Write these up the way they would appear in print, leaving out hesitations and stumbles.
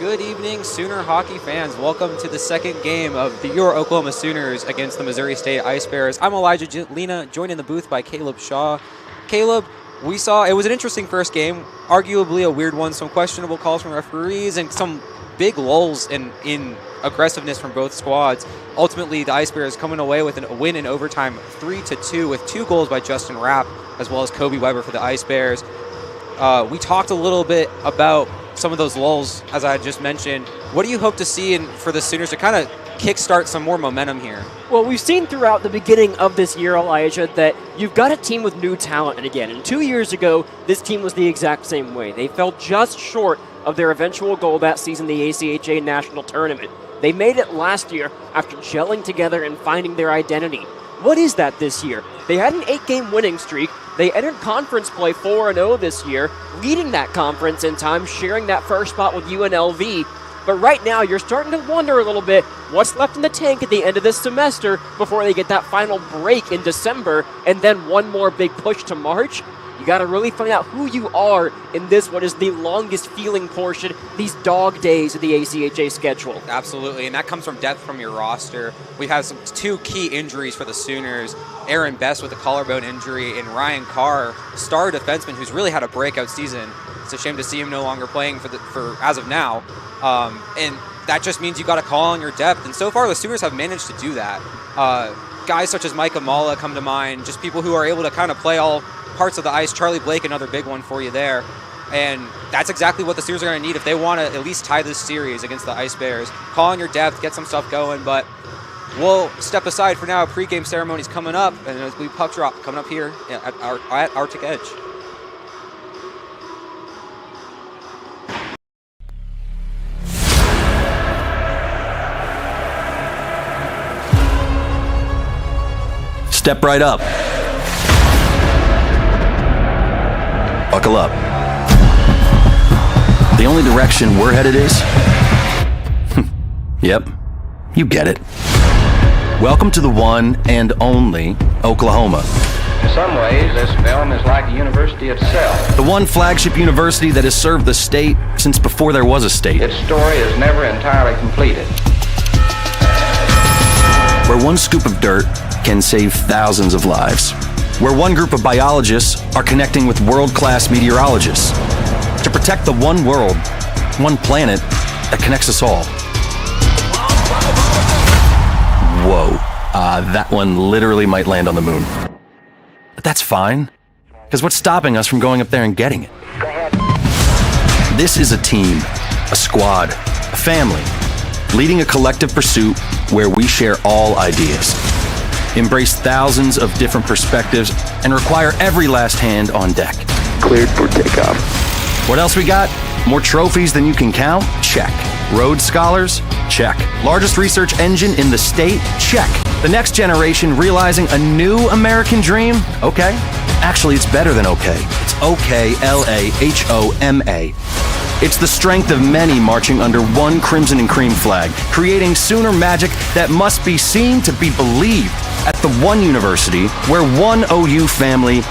Good evening, Sooner hockey fans. Welcome to the second game of your Oklahoma Sooners against the Missouri State Ice Bears. I'm Elijah Lena, joined in the booth by Caleb Shaw. Caleb, we saw it was an interesting first game, arguably a weird one, some questionable calls from referees and some big lulls in aggressiveness from both squads. Ultimately, the Ice Bears coming away with a win in overtime 3-2 with 2 goals by Justin Rapp as well as Kobe Weber for the Ice Bears. We talked a little bit about some of those lulls, as I just mentioned. What do you hope to see for the Sooners to kind of kickstart some more momentum here? Well, we've seen throughout the beginning of this year, Elijah, that you've got a team with new talent. And again, and 2 years ago, this team was the exact same way. They fell just short of their eventual goal that season, the ACHA National Tournament. They made it last year after gelling together and finding their identity. What is that this year? They had an 8-game winning streak. They entered conference play 4-0 this year, leading that conference in time, sharing that first spot with UNLV. But right now, you're starting to wonder a little bit what's left in the tank at the end of this semester before they get that final break in December and then one more big push to March. You got to really find out who you are in this, what is the longest feeling portion, these dog days of the ACHA schedule. Absolutely, and that comes from depth from your roster. We've had 2 key injuries for the Sooners. Aaron Best with a collarbone injury and Ryan Carr, star defenseman who's really had a breakout season. It's a shame to see him no longer playing for as of now. And that just means you got to call on your depth. And so far, the Sooners have managed to do that. Guys such as Mike Amala come to mind, just people who are able to kind of play all parts of the ice. Charlie Blake, another big one for you there. And that's exactly what the Sooners are going to need if they want to at least tie this series against the Ice Bears. Call on your depth, get some stuff going, but we'll step aside for now. Pre-game ceremony's coming up, and as we puck drop coming up here at Arctic Edge. Step right up. Buckle up. The only direction we're headed is... Yep, you get it. Welcome to the one and only Oklahoma. In some ways, this film is like the university itself. The one flagship university that has served the state since before there was a state. Its story is never entirely completed. Where one scoop of dirt can save thousands of lives. Where one group of biologists are connecting with world-class meteorologists to protect the one world, one planet that connects us all. Whoa, that one literally might land on the moon. But that's fine, because what's stopping us from going up there and getting it? This is a team, a squad, a family, leading a collective pursuit where we share all ideas, embrace thousands of different perspectives, and require every last hand on deck. Cleared for takeoff. What else we got? More trophies than you can count? Check. Rhodes Scholars? Check. Largest research engine in the state? Check. The next generation realizing a new American dream? Okay. Actually, it's better than okay. It's OKLAHOMA. It's the strength of many marching under one crimson and cream flag, creating Sooner magic that must be seen to be believed at the one university where one OU family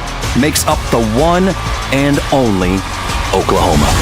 makes up the one and only Oklahoma.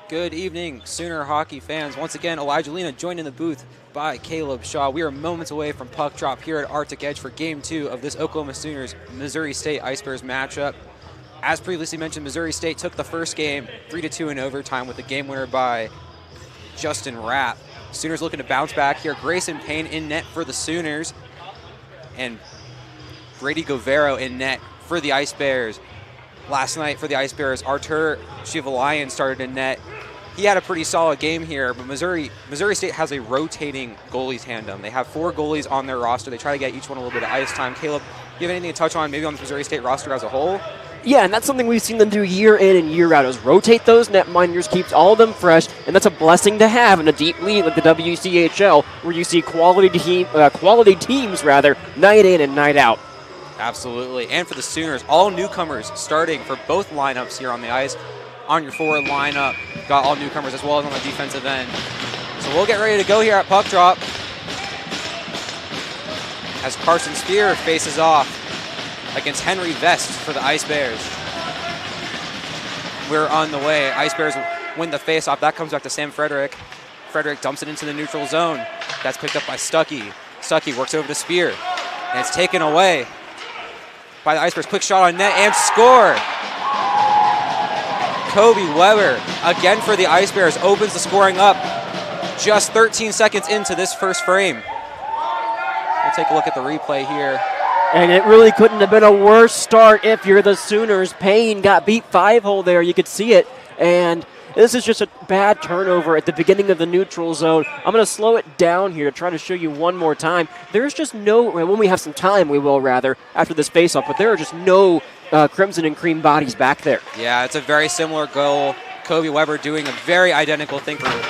Good evening, Sooner hockey fans. Once again, Elijah Lena joined in the booth by Caleb Shaw. We are moments away from puck drop here at Arctic Edge for Game 2 of this Oklahoma Sooners Missouri State Ice Bears matchup. As previously mentioned, Missouri State took the first game 3-2 in overtime with the game winner by Justin Rapp. Sooners looking to bounce back here. Grayson Payne in net for the Sooners, and Brady Govero in net for the Ice Bears. Last night for the Ice Bears, Artur Shivalayan started in net. He had a pretty solid game here, but Missouri State has a rotating goalies tandem. They have 4 goalies on their roster. They try to get each one a little bit of ice time. Caleb, do you have anything to touch on maybe on the Missouri State roster as a whole? Yeah, and that's something we've seen them do year in and year out, is rotate those netminders, keeps all of them fresh, and that's a blessing to have in a deep league like the WCHL, where you see quality teams night in and night out. Absolutely. And for the Sooners, all newcomers starting for both lineups here on the ice. On your forward lineup, got all newcomers as well as on the defensive end. So we'll get ready to go here at puck drop as Carson Spear faces off against Henry Vest for the Ice Bears. We're on the way. Ice Bears win the faceoff. That comes back to Sam Frederick. Frederick dumps it into the neutral zone. That's picked up by Stuckey. Stuckey works over to Spear, and it's taken away by the Ice Bears. Quick shot on net and score. Kobe Weber, again for the Ice Bears, opens the scoring up just 13 seconds into this first frame. We'll take a look at the replay here. And it really couldn't have been a worse start if you're the Sooners. Payne got beat 5-hole there. You could see it. And this is just a bad turnover at the beginning of the neutral zone. I'm going to slow it down here to try to show you one more time. There's just no, when we have some time, we will rather, after this faceoff, but there are just no Crimson and Cream bodies back there. Yeah, it's a very similar goal. Kobe Weber doing a very identical thing for a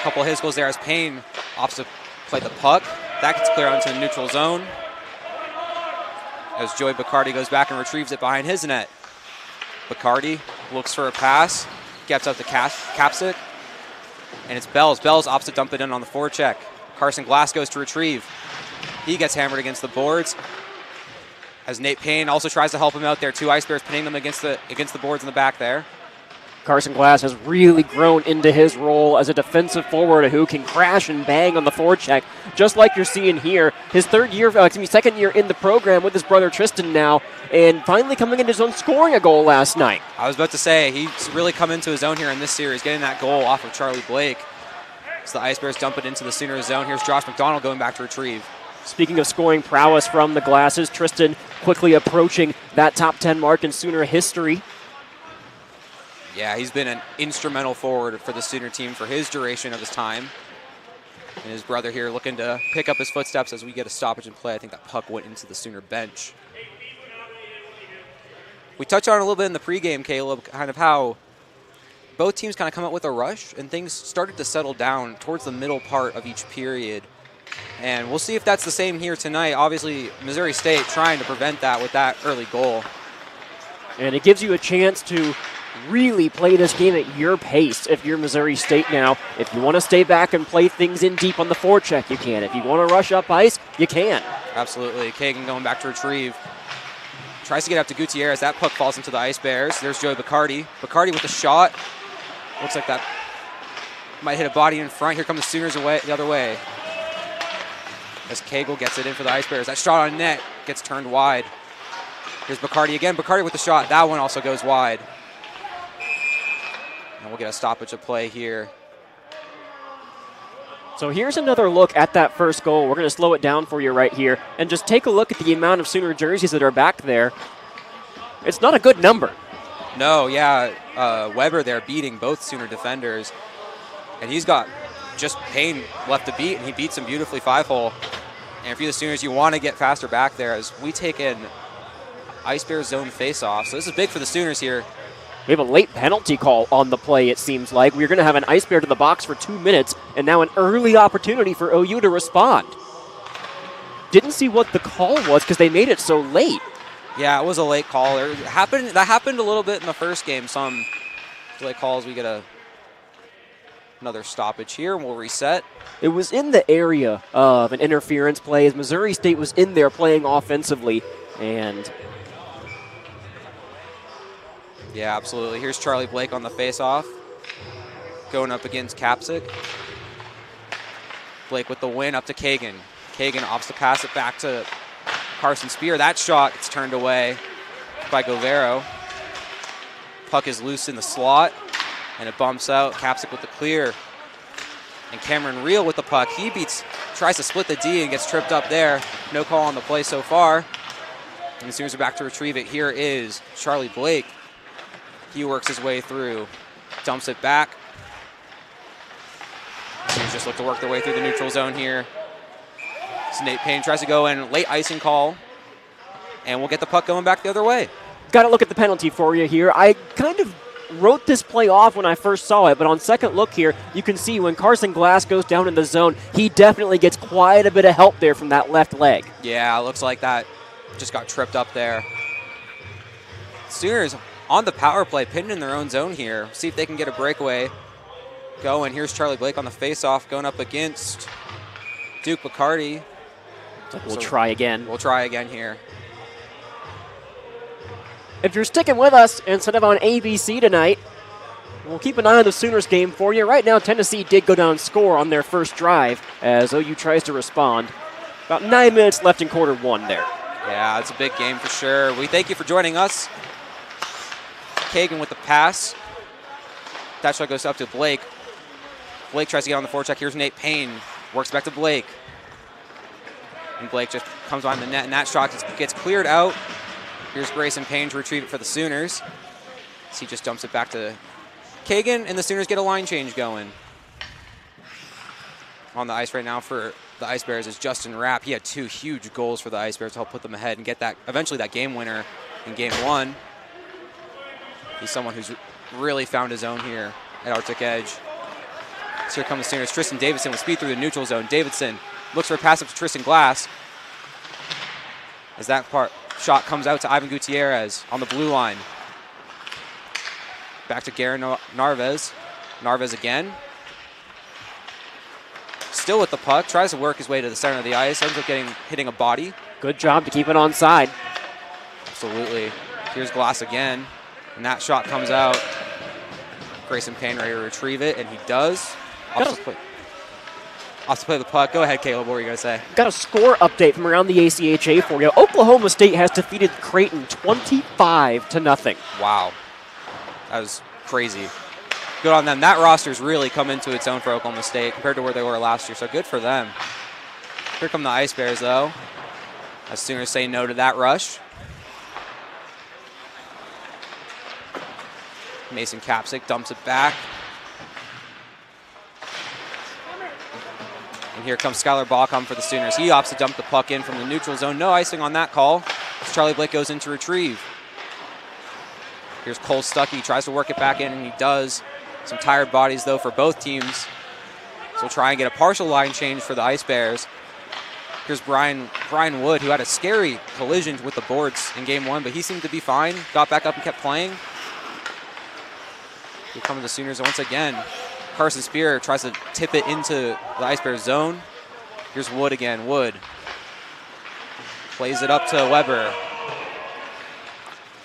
couple of his goals there as Payne opts to play the puck. That gets clear onto the neutral zone as Joey Bacardi goes back and retrieves it behind his net. Bacardi looks for a pass, gets up to Capsick, and it's Bells. Bells opts to dump it in on the forecheck. Carson Glass goes to retrieve. He gets hammered against the boards as Nate Payne also tries to help him out there. 2 Ice Bears pinning them against the boards in the back there. Carson Glass has really grown into his role as a defensive forward who can crash and bang on the forecheck, just like you're seeing here. His second year in the program with his brother Tristan now, and finally coming into his own, scoring a goal last night. I was about to say, he's really come into his own here in this series, getting that goal off of Charlie Blake. So the Ice Bears dump it into the Sooners zone. Here's Josh McDonald going back to retrieve. Speaking of scoring prowess from the Glasses, Tristan quickly approaching that top 10 mark in Sooner history. Yeah, he's been an instrumental forward for the Sooner team for his duration of his time. And his brother here looking to pick up his footsteps as we get a stoppage in play. I think that puck went into the Sooner bench. We touched on it a little bit in the pregame, Caleb, kind of how both teams kind of come out with a rush and things started to settle down towards the middle part of each period. And we'll see if that's the same here tonight. Obviously, Missouri State trying to prevent that with that early goal. And it gives you a chance to really play this game at your pace if you're Missouri State now. If you want to stay back and play things in deep on the forecheck, you can. If you want to rush up ice, you can. Absolutely. Kagan going back to retrieve. Tries to get up to Gutierrez. That puck falls into the Ice Bears. There's Joey Bacardi. Bacardi with the shot. Looks like that might hit a body in front. Here come the Sooners away the other way. As Cagle gets it in for the Ice Bears. That shot on net gets turned wide. Here's Bacardi again. Bacardi with the shot. That one also goes wide. And we'll get a stoppage of play here. So here's another look at that first goal. We're going to slow it down for you right here. And just take a look at the amount of Sooner jerseys that are back there. It's not a good number. No, yeah. Weber there beating both Sooner defenders. And he's got just Payne left to beat, and he beats him beautifully 5-hole. And if you're the Sooners, you want to get faster back there as we take in Ice Bears zone face-off. So this is big for the Sooners here. We have a late penalty call on the play, it seems like. We're going to have an Ice Bear to the box for 2 minutes, and now an early opportunity for OU to respond. Didn't see what the call was because they made it so late. Yeah, it was a late call. That happened a little bit in the first game. Some late calls. We get another stoppage here, and we'll reset. It was in the area of an interference play as Missouri State was in there playing offensively, and yeah, absolutely. Here's Charlie Blake on the face-off. going up against Kapsick. Blake with the win up to Kagan. Kagan opts to pass it back to Carson Spear. That shot gets turned away by Govero. Puck is loose in the slot, and it bumps out. Kapsick with the clear. And Cameron Reel with the puck. He tries to split the D and gets tripped up there. No call on the play so far. And as soon as we're back to retrieve it, here is Charlie Blake. He works his way through, dumps it back. Sooners just look to work their way through the neutral zone here. So Nate Payne tries to go in, late icing call, and we'll get the puck going back the other way. Got to look at the penalty for you here. I kind of wrote this play off when I first saw it, but on second look here, you can see when Carson Glass goes down in the zone, he definitely gets quite a bit of help there from that left leg. Yeah, it looks like that just got tripped up there. Sooners on the power play, pinned in their own zone here. See if they can get a breakaway going. Here's Charlie Blake on the faceoff going up against Duke Bacardi. We'll try again. We'll try again here. If you're sticking with us instead of on ABC tonight, we'll keep an eye on the Sooners game for you. Right now, Tennessee did go down and score on their first drive as OU tries to respond. About 9 minutes left in quarter one there. Yeah, it's a big game for sure. We thank you for joining us. Kagan with the pass. That shot goes up to Blake. Blake tries to get on the forecheck. Here's Nate Payne. Works back to Blake. And Blake just comes behind the net, and that shot gets cleared out. Here's Grayson Payne to retrieve it for the Sooners. So he just dumps it back to Kagan, and the Sooners get a line change going. On the ice right now for the Ice Bears is Justin Rapp. He had 2 huge goals for the Ice Bears to help put them ahead and get that eventually that game winner in game 1. He's someone who's really found his own here at Arctic Edge. So here comes the Sooners. Tristan Davidson with speed through the neutral zone. Davidson looks for a pass up to Tristan Glass. As that shot comes out to Ivan Gutierrez on the blue line. Back to Garen Narvez. Narvez again. Still with the puck. Tries to work his way to the center of the ice. Ends up hitting a body. Good job to keep it onside. Absolutely. Here's Glass again. And that shot comes out. Grayson Payne ready to retrieve it, and he does. Off to play the puck. Go ahead, Caleb. What were you going to say? Got a score update from around the ACHA for you. Oklahoma State has defeated Creighton 25-0. Wow. That was crazy. Good on them. That roster's really come into its own for Oklahoma State compared to where they were last year, so good for them. Here come the Ice Bears, though. As Sooners say no to that rush. Mason Kapsick dumps it back. And here comes Skylar Baucom for the Sooners. He opts to dump the puck in from the neutral zone. No icing on that call. As Charlie Blake goes in to retrieve. Here's Cole Stuckey. Tries to work it back in, and he does. Some tired bodies, though, for both teams. So we'll try and get a partial line change for the Ice Bears. Here's Brian Wood, who had a scary collision with the boards in game 1, but he seemed to be fine. Got back up and kept playing. Here come the Sooners once again. Carson Spear tries to tip it into the Ice Bears zone. Here's Wood again. Wood plays it up to Weber.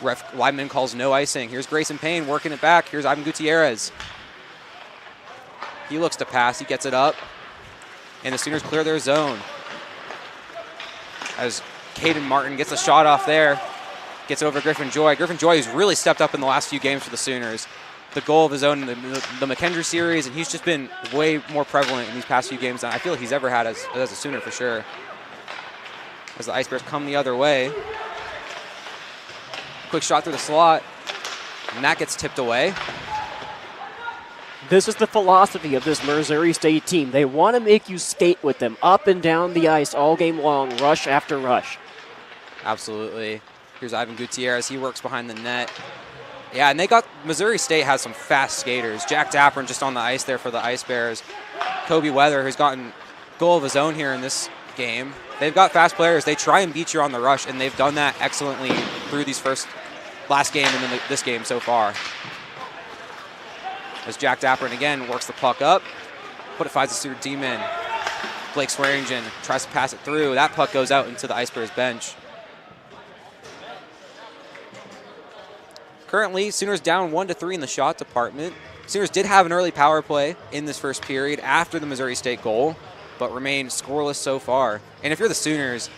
Ref Lyman calls no icing. Here's Grayson Payne working it back. Here's Ivan Gutierrez. He looks to pass. He gets it up. And the Sooners clear their zone. As Caden Martin gets a shot off there. Gets over Griffin Joy. Griffin Joy has really stepped up in the last few games for the Sooners. The goal of his own in the McKendree series, and he's just been way more prevalent in these past few games than I feel he's ever had as a Sooner for sure. As the Ice Bears come the other way. Quick shot through the slot, and that gets tipped away. This is the philosophy of this Missouri State team. They want to make you skate with them up and down the ice all game long, rush after rush. Absolutely. Here's Ivan Gutierrez. He works behind the net. Yeah, and Missouri State has some fast skaters. Jack Dapron just on the ice there for the Ice Bears. Kobe Weather, who's gotten goal of his own here in this game. They've got fast players. They try and beat you on the rush, and they've done that excellently through these last game and then this game so far. As Jack Dapron again works the puck up, but it finds the Sooner D-man. Blake Swearingen tries to pass it through. That puck goes out into the Ice Bears bench. Currently, Sooners down 1-3 in the shot department. Sooners did have an early power play in this first period after the Missouri State goal, but remain scoreless so far. And if you're the Sooners,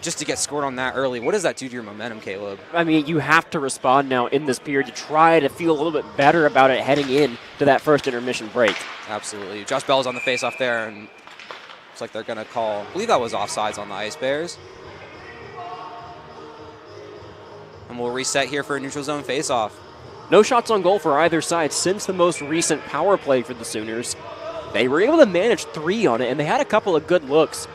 just to get scored on that early, what does that do to your momentum, Caleb? I mean, you have to respond now in this period to try to feel a little bit better about it heading in to that first intermission break. Absolutely. Josh Bell's on the faceoff there, and looks like they're going to call, I believe that was offsides on the Ice Bears. And we'll reset here for a neutral zone faceoff. No shots on goal for either side since the most recent power play for the Sooners. They were able to manage 3 on it, and they had a couple of good looks.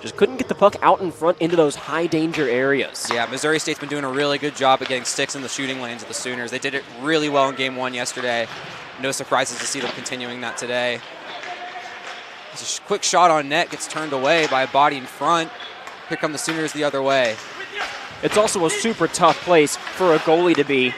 Just couldn't get the puck out in front into those high danger areas. Yeah, Missouri State's been doing a really good job at getting sticks in the shooting lanes of the Sooners. They did it really well in Game 1 yesterday. No surprises to see them continuing that today. It's a quick shot on net, gets turned away by a body in front. Here come the Sooners the other way. It's also a super tough place for a goalie to be,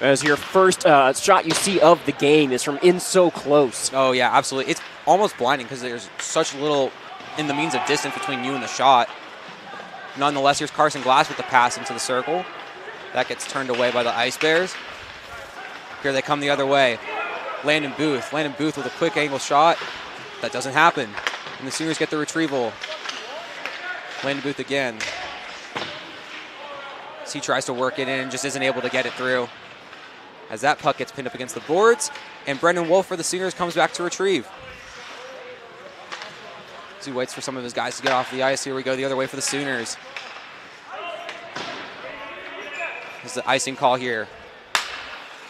as your first shot you see of the game is from in so close. Oh, yeah, absolutely. It's almost blinding because there's such little in the means of distance between you and the shot. Nonetheless, here's Carson Glass with the pass into the circle. That gets turned away by the Ice Bears. Here they come the other way. Landon Booth with a quick angle shot. That doesn't happen. And the Sooners get the retrieval. Landon Booth again. He tries to work it in, just isn't able to get it through. As that puck gets pinned up against the boards, and Brendan Wolf for the Sooners comes back to retrieve. As he waits for some of his guys to get off the ice. Here we go the other way for the Sooners. This is the icing call here.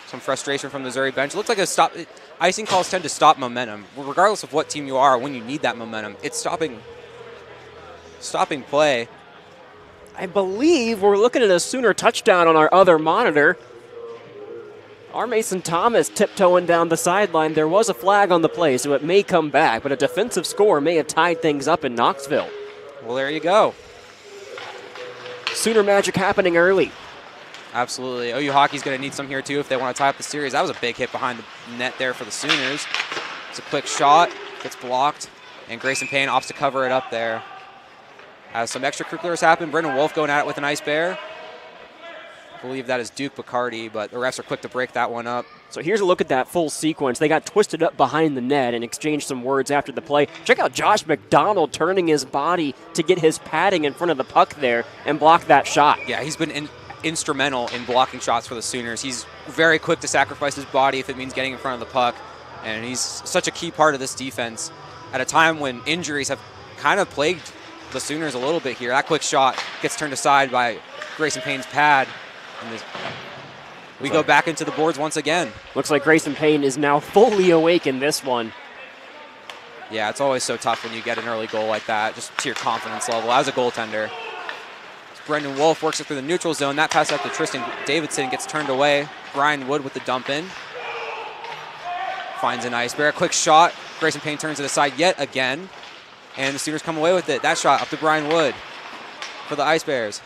Some frustration from the Missouri bench. It looks like a stop. Icing calls tend to stop momentum. Regardless of what team you are, when you need that momentum, it's stopping play. I believe we're looking at a Sooner touchdown on our other monitor. Our Mason Thomas tiptoeing down the sideline. There was a flag on the play, so it may come back, but a defensive score may have tied things up in Knoxville. Well, there you go. Sooner magic happening early. Absolutely. OU hockey's going to need some here, too, if they want to tie up the series. That was a big hit behind the net there for the Sooners. It's a quick shot, gets blocked, and Grayson Payne opts to cover it up there. As some extracurriculars happen, Brendan Wolf going at it with an Ice Bear. I believe that is Duke Bacardi, but the refs are quick to break that one up. So here's a look at that full sequence. They got twisted up behind the net and exchanged some words after the play. Check out Josh McDonald turning his body to get his padding in front of the puck there and block that shot. Yeah, he's been instrumental in blocking shots for the Sooners. He's very quick to sacrifice his body if it means getting in front of the puck, and he's such a key part of this defense at a time when injuries have kind of plagued the Sooners a little bit here. That quick shot gets turned aside by Grayson Payne's pad. And we go back into the boards once again. Looks like Grayson Payne is now fully awake in this one. Yeah, it's always so tough when you get an early goal like that, just to your confidence level as a goaltender. Brendan Wolf works it through the neutral zone. That pass out to Tristan Davidson gets turned away. Brian Wood with the dump in. Finds an Ice Bear. A quick shot. Grayson Payne turns it aside yet again. And the Sooners come away with it. That shot up to Brian Wood for the Ice Bears.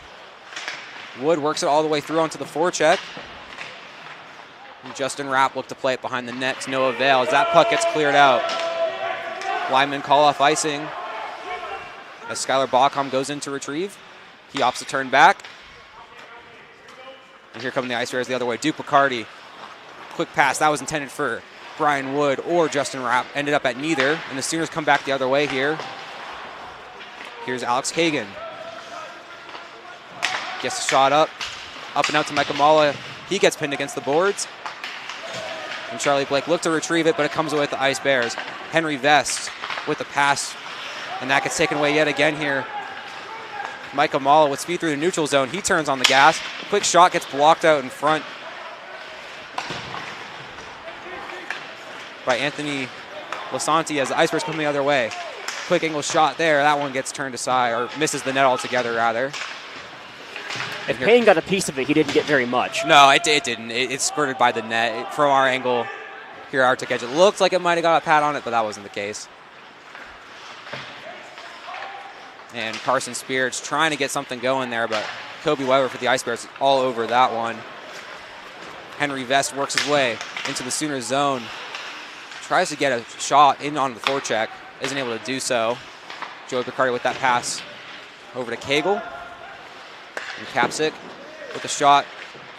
Wood works it all the way through onto the forecheck. And Justin Rapp looked to play it behind the net to no avail as that puck gets cleared out. Linemen call off icing as Skylar Baucom goes in to retrieve. He opts to turn back. And here come the Ice Bears the other way. Duke Bacardi. Quick pass. That was intended for Brian Wood or Justin Rapp. Ended up at neither. And the Sooners come back the other way here. Here's Alex Kagan. Gets a shot up and out to Mike Amala. He gets pinned against the boards. And Charlie Blake looked to retrieve it, but it comes away with the Ice Bears. Henry Vest with the pass, and that gets taken away yet again here. Mike Amala with speed through the neutral zone. He turns on the gas. Quick shot gets blocked out in front by Anthony Lasanti as the Ice Bears come the other way. Quick angle shot there. That one gets turned aside, or misses the net altogether, rather. If Payne got a piece of it, he didn't get very much. No, it didn't. It skirted by the net. From our angle here at Arctic Edge, it looked like it might have got a pad on it, but that wasn't the case. And Carson Spears trying to get something going there, but Kobe Weber for the Ice Bears all over that one. Henry Vest works his way into the Sooners zone. Tries to get a shot in on the forecheck. Isn't able to do so. Joey Bacardi with that pass over to Cagle. And Kapsick with a shot.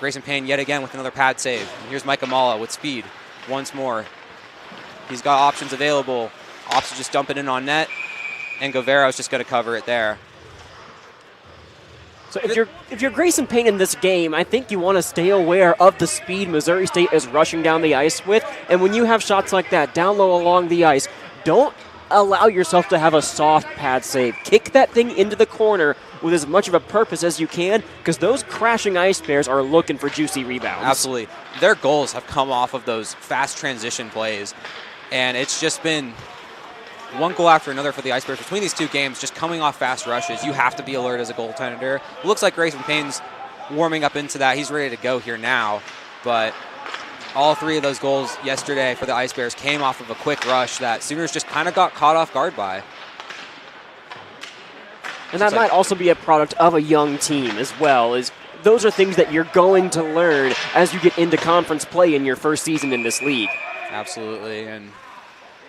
Grayson Payne yet again with another pad save. And here's Mike Amala with speed. once more. He's got options available. Ops is just dumping in on net, and Guevaro's just going to cover it there. So if you're Grayson Payne in this game, I think you want to stay aware of the speed Missouri State is rushing down the ice with. And when you have shots like that down low along the ice, don't allow yourself to have a soft pad save. Kick that thing into the corner with as much of a purpose as you can, because those crashing Ice Bears are looking for juicy rebounds. Absolutely. Their goals have come off of those fast transition plays, and it's just been one goal after another for the Ice Bears between these two games, just coming off fast rushes. You have to be alert as a goaltender. It looks like Grayson Payne's warming up into that. He's ready to go here now, but all three of those goals yesterday for the Ice Bears came off of a quick rush that Sooners just kind of got caught off guard by. And that might also be a product of a young team as well. Those are things that you're going to learn as you get into conference play in your first season in this league. Absolutely, and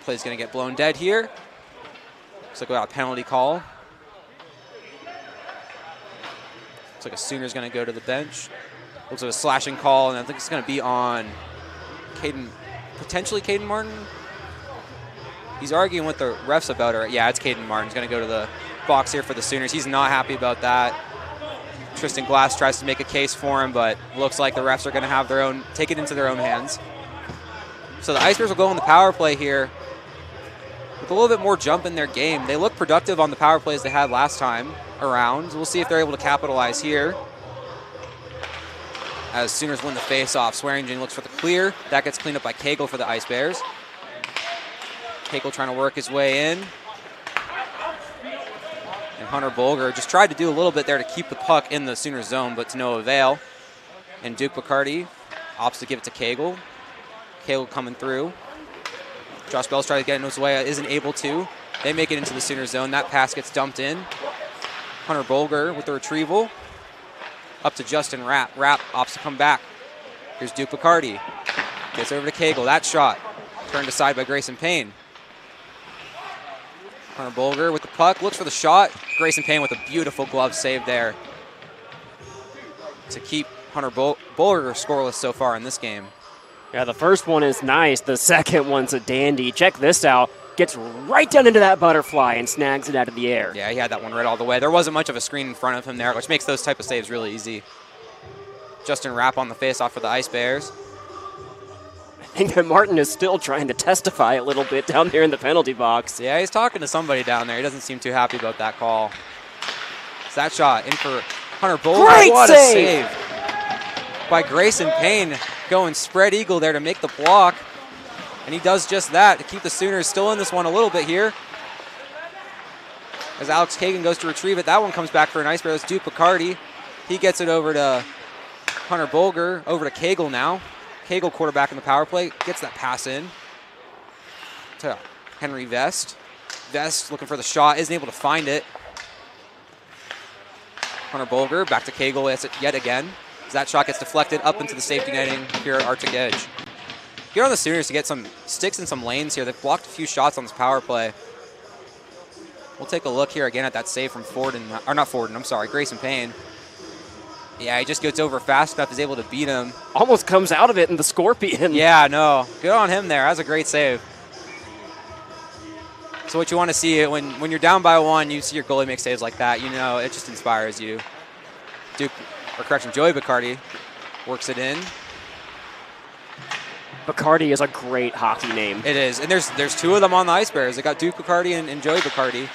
play's going to get blown dead here. Looks like we got a penalty call. Looks like a Sooner's going to go to the bench. Looks like a slashing call, and I think it's going to be on potentially Caden Martin. He's arguing with the refs about it. Yeah, it's Caden Martin. He's going to go to the box here for the Sooners. He's not happy about that. Tristan Glass tries to make a case for him, but looks like the refs are going to have take it into their own hands. So the Ice Bears will go on the power play here with a little bit more jump in their game. They look productive on the power plays they had last time around. We'll see if they're able to capitalize here. As Sooners win the face-off, Swearingen looks for the clear. That gets cleaned up by Cagle for the Ice Bears. Cagle trying to work his way in. And Hunter Bolger just tried to do a little bit there to keep the puck in the Sooner zone, but to no avail. And Duke Bacardi opts to give it to Cagle. Cagle coming through. Josh Bell's trying to get in his way, isn't able to. They make it into the Sooner zone. That pass gets dumped in. Hunter Bolger with the retrieval. Up to Justin Rapp. Rapp opts to come back. Here's Duke Bacardi. Gets over to Cagle. That shot turned aside by Grayson Payne. Hunter Bolger with the puck, looks for the shot. Grayson Payne with a beautiful glove save there to keep Hunter Bolger scoreless so far in this game. Yeah, the first one is nice. The second one's a dandy. Check this out. Gets right down into that butterfly and snags it out of the air. Yeah, he had that one right all the way. There wasn't much of a screen in front of him there, which makes those type of saves really easy. Justin Rapp on the faceoff for the Ice Bears. I think that Martin is still trying to testify a little bit down there in the penalty box. Yeah, he's talking to somebody down there. He doesn't seem too happy about that call. So that shot in for Hunter Bolger. Great what save! A save by Grayson Payne, going spread eagle there to make the block. And he does just that to keep the Sooners still in this one a little bit here. As Alex Kagan goes to retrieve it, that one comes back for an Ice Bear. That's Duke Bacardi. He gets it over to Hunter Bolger, over to Cagle now. Cagle, quarterback in the power play, gets that pass in to Henry Vest. Vest looking for the shot, isn't able to find it. Hunter Bolger back to Cagle yet again. As that shot gets deflected up into the safety netting here at Arctic Edge. Here on the Sooners to get some sticks in some lanes here. They've blocked a few shots on this power play. We'll take a look here again at that save from Grayson Payne. Yeah, he just gets over fast enough, is able to beat him. Almost comes out of it in the Scorpion. Yeah, no. Good on him there. That's a great save. So what you want to see, when you're down by one, you see your goalie make saves like that, you know, it just inspires you. Joey Bacardi works it in. Bacardi is a great hockey name. It is, and there's two of them on the Ice Bears. They got Duke Bacardi and Joey Bacardi.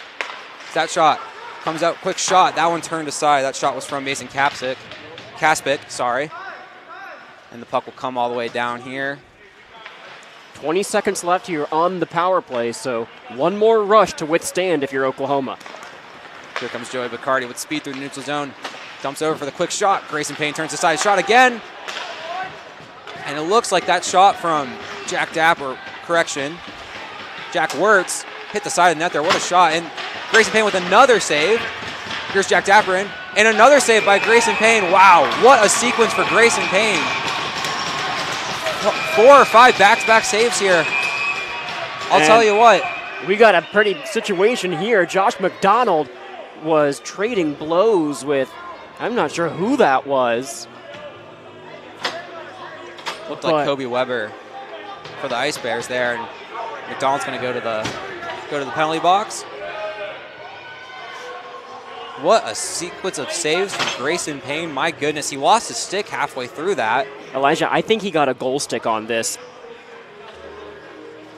That shot comes out, quick shot. That one turned aside. That shot was from Mason Caspick, and the puck will come all the way down here. 20 seconds left here on the power play, so one more rush to withstand if you're Oklahoma. Here comes Joey Bacardi with speed through the neutral zone. Dumps over for the quick shot. Grayson Payne turns aside. Shot again. And it looks like that shot from Jack Wirtz hit the side of the net there. What a shot. And Grayson Payne with another save. Here's Jack Dapper in. And another save by Grayson Payne. Wow, what a sequence for Grayson Payne. 4 or 5 back-to-back saves here. I'll tell you what. We got a pretty situation here. Josh McDonald was trading blows with, I'm not sure who that was. Looked like Kobe Weber. for the Ice Bears there, and McDonald's going to go to the penalty box. What a sequence of saves from Grayson Payne. My goodness, he lost his stick halfway through that. Elijah, I think he got a goal stick on this.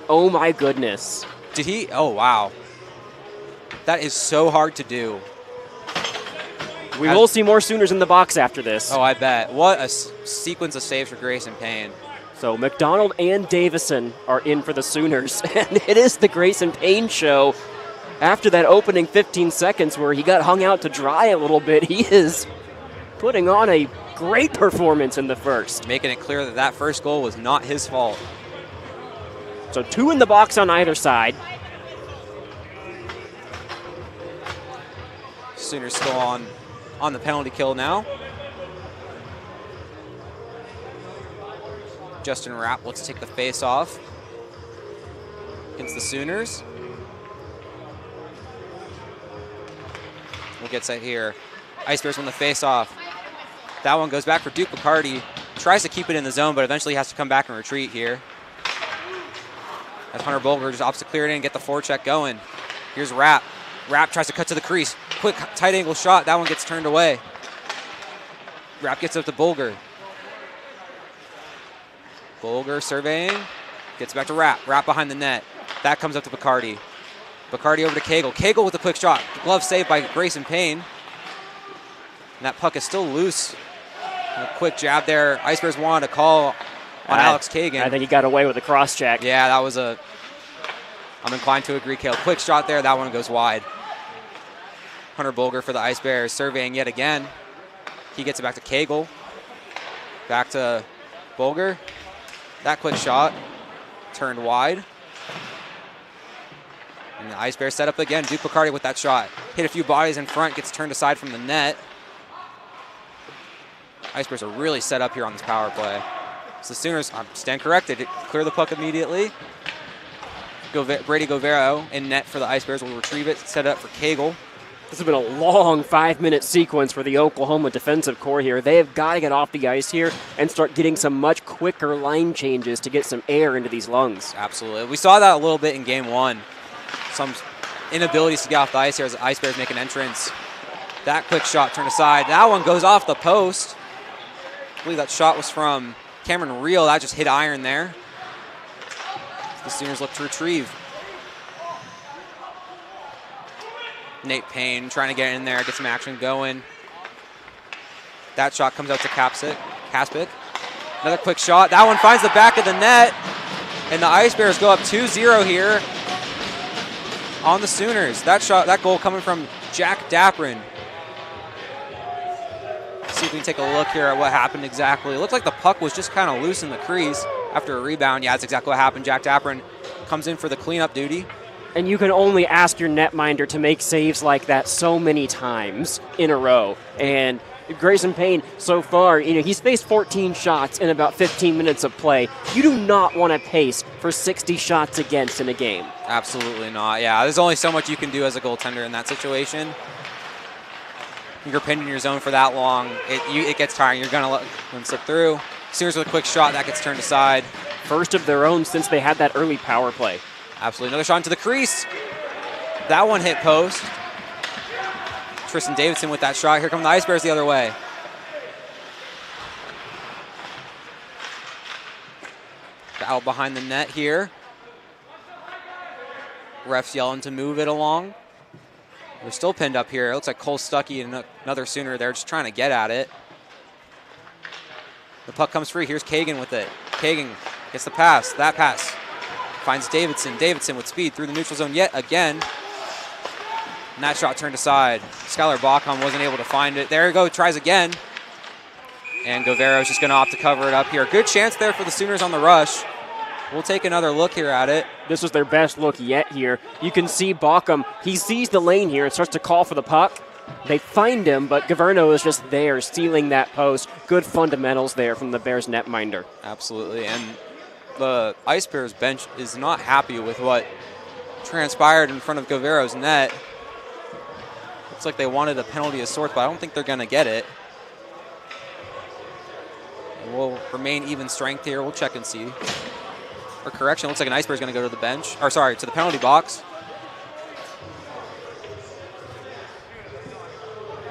Oh my goodness. Did he? Oh, wow. That is so hard to do. We will see more Sooners in the box after this. Oh, I bet. What a sequence of saves for Grayson Payne. So McDonald and Davison are in for the Sooners, and it is the Grayson Payne show. After that opening 15 seconds where he got hung out to dry a little bit, he is putting on a great performance in the first. Making it clear that first goal was not his fault. So 2 in the box on either side. Sooners still on the penalty kill now. Justin Rapp looks to take the face off against the Sooners. We'll get set here. Ice Bears win the face off. That one goes back for Duke Bacardi. Tries to keep it in the zone, but eventually has to come back and retreat here. As Hunter Bolger just opts to clear it in and get the forecheck going. Here's Rapp. Rapp tries to cut to the crease. Quick tight angle shot. That one gets turned away. Rapp gets up to Bolger. Bolger surveying. Gets back to Rapp. Rapp behind the net. That comes up to Bacardi. Bacardi over to Cagle. Cagle with a quick shot. Glove saved by Grayson Payne. And that puck is still loose. A quick jab there. Ice Bears wanted to call on Alex Kagan. I think he got away with a cross check. Yeah, that was I'm inclined to agree, Cale. Quick shot there. That one goes wide. Hunter Bolger for the Ice Bears surveying yet again. He gets it back to Cagle. Back to Bolger. That quick shot turned wide. And the Ice Bears set up again. Duke Bacardi with that shot. Hit a few bodies in front, gets turned aside from the net. Ice Bears are really set up here on this power play. So the Sooners, stand corrected, clear the puck immediately. Brady Govero in net for the Ice Bears will retrieve it, set it up for Cagle. This has been a long 5-minute sequence for the Oklahoma defensive core here. They have got to get off the ice here and start getting some much quicker line changes to get some air into these lungs. Absolutely. We saw that a little bit in game one. Some inabilities to get off the ice here as the Ice Bears make an entrance. That quick shot turned aside. That one goes off the post. I believe that shot was from Cameron Reel. That just hit iron there. The Sooners look to retrieve. Nate Payne trying to get in there, get some action going. That shot comes out to Kaspic. Another quick shot. That one finds the back of the net. And the Ice Bears go up 2-0 here on the Sooners. That goal coming from Jack Daprin. See if we can take a look here at what happened exactly. It looked like the puck was just kind of loose in the crease after a rebound. Yeah, that's exactly what happened. Jack Daprin comes in for the cleanup duty. And you can only ask your netminder to make saves like that so many times in a row. And Grayson Payne, so far, he's faced 14 shots in about 15 minutes of play. You do not want to pace for 60 shots against in a game. Absolutely not. Yeah, there's only so much you can do as a goaltender in that situation. You're pinned in your zone for that long, it gets tiring. You're going to let them slip through. Sooners with a quick shot, that gets turned aside. First of their own since they had that early power play. Absolutely. Another shot into the crease. That one hit post. Tristan Davidson with that shot. Here come the Ice Bears the other way. Out behind the net here. Refs yelling to move it along. They're still pinned up here. It looks like Cole Stuckey and another Sooner there just trying to get at it. The puck comes free. Here's Kagan with it. Kagan gets the pass. That pass finds Davidson. Davidson with speed through the neutral zone yet again. And that shot turned aside. Skylar Bacham wasn't able to find it. There you go. Tries again. And Govero's just going to opt to cover it up here. Good chance there for the Sooners on the rush. We'll take another look here at it. This was their best look yet here. You can see Bacham. He sees the lane here and starts to call for the puck. They find him, but Governo is just there stealing that post. Good fundamentals there from the Bears netminder. Absolutely. And the Ice Bears bench is not happy with what transpired in front of Govero's net. Looks like they wanted a penalty of sorts, but I don't think they're going to get it. We'll remain even strength here. We'll check and see. or correction, looks like an Ice Bear is going to go to the bench, or sorry, to the penalty box.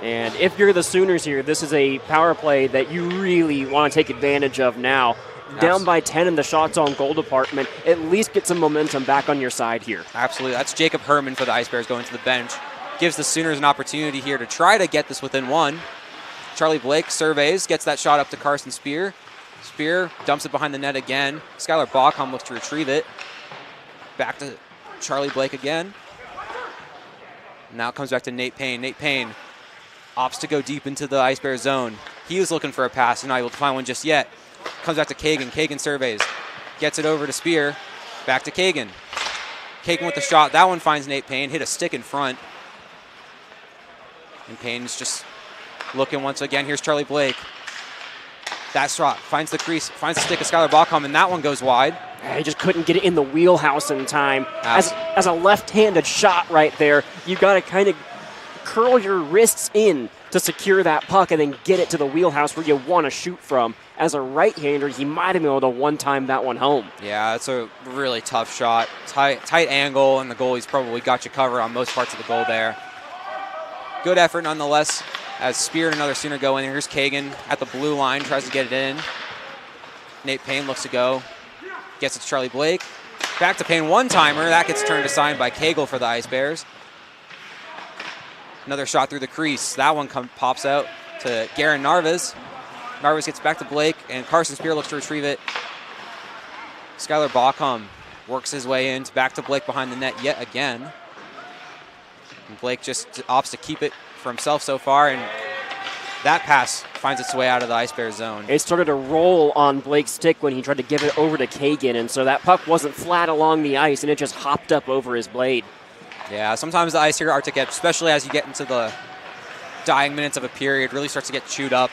And if you're the Sooners here, this is a power play that you really want to take advantage of now. Down by 10 in the shots on goal department, at least get some momentum back on your side here. Absolutely. That's Jacob Herman for the Ice Bears going to the bench. Gives the Sooners an opportunity here to try to get this within one. Charlie Blake surveys, gets that shot up to Carson Spear. Spear dumps it behind the net again. Skylar Bacham looks to retrieve it. Back to Charlie Blake again. Now it comes back to Nate Payne. Nate Payne opts to go deep into the Ice Bear zone. He was looking for a pass and not able to find one just yet. Comes back to Kagan. Kagan surveys. Gets it over to Spear. Back to Kagan. Kagan with the shot. That one finds Nate Payne. Hit a stick in front. And Payne's just looking once again. Here's Charlie Blake. That shot finds the crease, finds the stick of Skylar Bacham, and that one goes wide. He just couldn't get it in the wheelhouse in time. As a left-handed shot right there, you got to kind of curl your wrists in to secure that puck and then get it to the wheelhouse where you want to shoot from. As a right-hander, he might have been able to one-time that one home. Yeah, it's a really tough shot. Tight angle, and the goalie's probably got you covered on most parts of the goal there. Good effort nonetheless, as Spear and another Sooner go in. Here's Kagan at the blue line, tries to get it in. Nate Payne looks to go. Gets it to Charlie Blake. Back to Payne, one-timer. That gets turned aside by Cagle for the Ice Bears. Another shot through the crease. That one pops out to Garen Narvaez. Narvaez gets back to Blake, and Carson Spear looks to retrieve it. Skylar Bacham works his way in, back to Blake behind the net yet again. And Blake just opts to keep it for himself so far, and that pass finds its way out of the Ice Bears zone. It started to roll on Blake's stick when he tried to give it over to Kagan, and so that puck wasn't flat along the ice, and it just hopped up over his blade. Yeah, sometimes the ice here at Arctic Edge, especially as you get into the dying minutes of a period, really starts to get chewed up.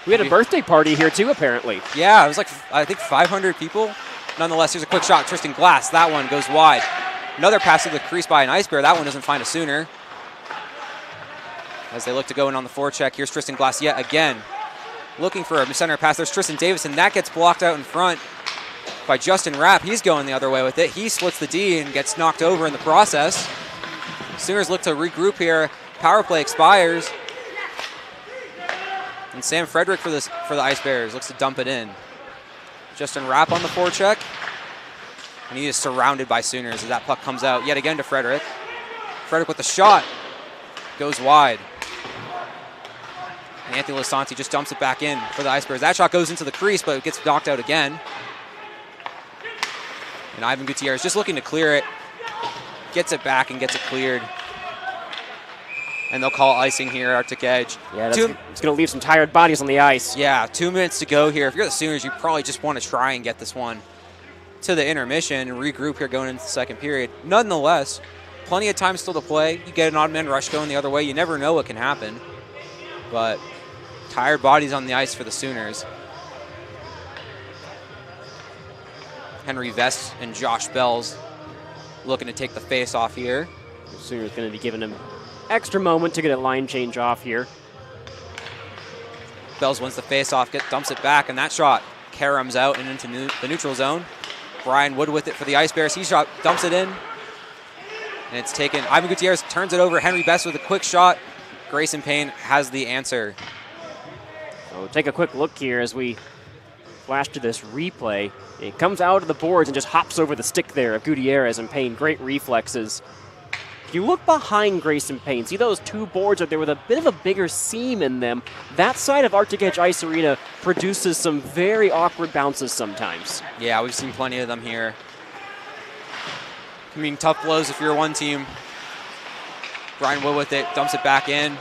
We had a birthday party here too, apparently. Yeah, it was like, I think 500 people. Nonetheless, here's a quick shot. Tristan Glass, that one goes wide. Another pass to the crease by an Ice Bear. That one doesn't find a Sooner. As they look to go in on the forecheck, here's Tristan Glass yet again. Looking for a center pass. There's Tristan Davison. That gets blocked out in front by Justin Rapp. He's going the other way with it. He splits the D and gets knocked over in the process. Sooners look to regroup here. Power play expires. And Sam Frederick for the Ice Bears looks to dump it in. Justin Rapp on the forecheck. And he is surrounded by Sooners as that puck comes out yet again to Frederick. Frederick with the shot. Goes wide. And Anthony Lasanti just dumps it back in for the Ice Bears. That shot goes into the crease, but it gets knocked out again. And Ivan Gutierrez just looking to clear it. Gets it back and gets it cleared. And they'll call icing here at Arctic Edge. Yeah, it's going to leave some tired bodies on the ice. Yeah, 2 minutes to go here. If you're the Sooners, you probably just want to try and get this one to the intermission and regroup here going into the second period. Nonetheless, plenty of time still to play. You get an odd man rush going the other way. You never know what can happen. But tired bodies on the ice for the Sooners. Henry Vest and Josh Bells looking to take the face off here. The Sooners going to be giving him extra moment to get a line change off here. Bells wins the face off, dumps it back, and that shot caroms out and into the neutral zone. Brian Wood with it for the Ice Bears. He dumps it in. And it's taken. Ivan Gutierrez turns it over. Henry Best with a quick shot. Grayson Payne has the answer. So take a quick look here as we flash to this replay. It comes out of the boards and just hops over the stick there of Gutierrez, and Payne. Great reflexes. If you look behind Grayson Payne, see those two boards are there with a bit of a bigger seam in them. That side of Arctic Edge Ice Arena produces some very awkward bounces sometimes. Yeah, we've seen plenty of them here. I mean, tough blows if you're one team. Brian Wood with it, dumps it back in.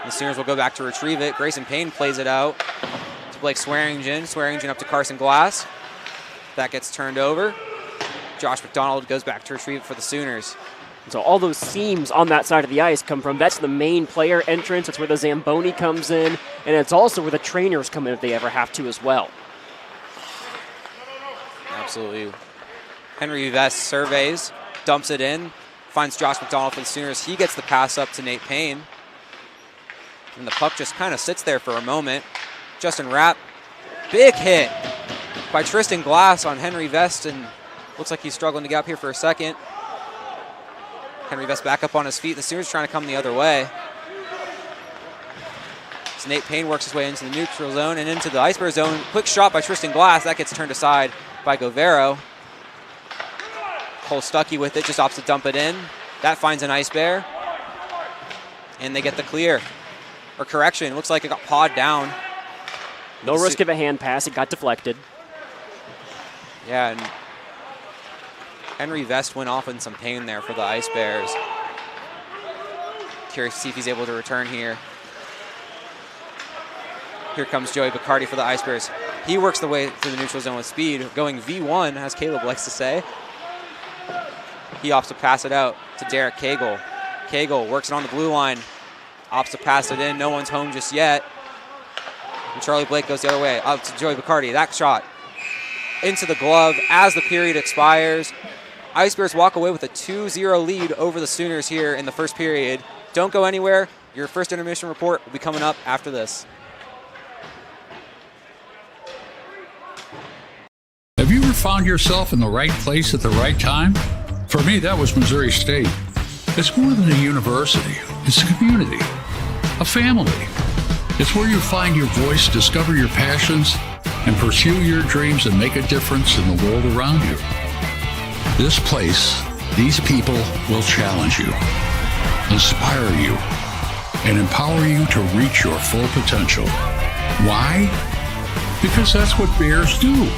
The Sooners will go back to retrieve it. Grayson Payne plays it out to Blake Swearingen. Swearingen up to Carson Glass. That gets turned over. Josh McDonald goes back to retrieve it for the Sooners. So all those seams on that side of the ice come from, that's the main player entrance. That's where the Zamboni comes in. And it's also where the trainers come in if they ever have to as well. Absolutely. Henry Vest surveys, dumps it in, finds Josh McDonald for the Sooners. He gets the pass up to Nate Payne. And the puck just kind of sits there for a moment. Justin Rapp, big hit. by Tristan Glass on Henry Vest, and looks like he's struggling to get up here for a second. Henry Vest back up on his feet. The Sooners trying to come the other way. So Nate Payne works his way into the neutral zone and into the Ice Bear zone. Quick shot by Tristan Glass. That gets turned aside by Govero. Cole Stuckey with it, just opts to dump it in. That finds an Ice Bear. And they get the clear. Or correction, looks like it got pawed down. No risk of a hand pass, it got deflected. Yeah, and Henry Vest went off in some pain there for the Ice Bears. Curious to see if he's able to return here. Here comes Joey Bacardi for the Ice Bears. He works the way through the neutral zone with speed, going V1, as Caleb likes to say. He opts to pass it out to Derek Cagle. Cagle works it on the blue line, opts to pass it in. No one's home just yet. And Charlie Blake goes the other way, up to Joey Bacardi. That shot into the glove as the period expires. Ice Bears walk away with a 2-0 lead over the Sooners here in the first period. Don't go anywhere. Your first intermission report will be coming up after this. Have you ever found yourself in the right place at the right time? For me, that was Missouri State. It's more than a university. It's a community, a family. It's where you find your voice, discover your passions, and pursue your dreams and make a difference in the world around you. This place, these people will challenge you, inspire you, and empower you to reach your full potential. Why? Because that's what Bears do.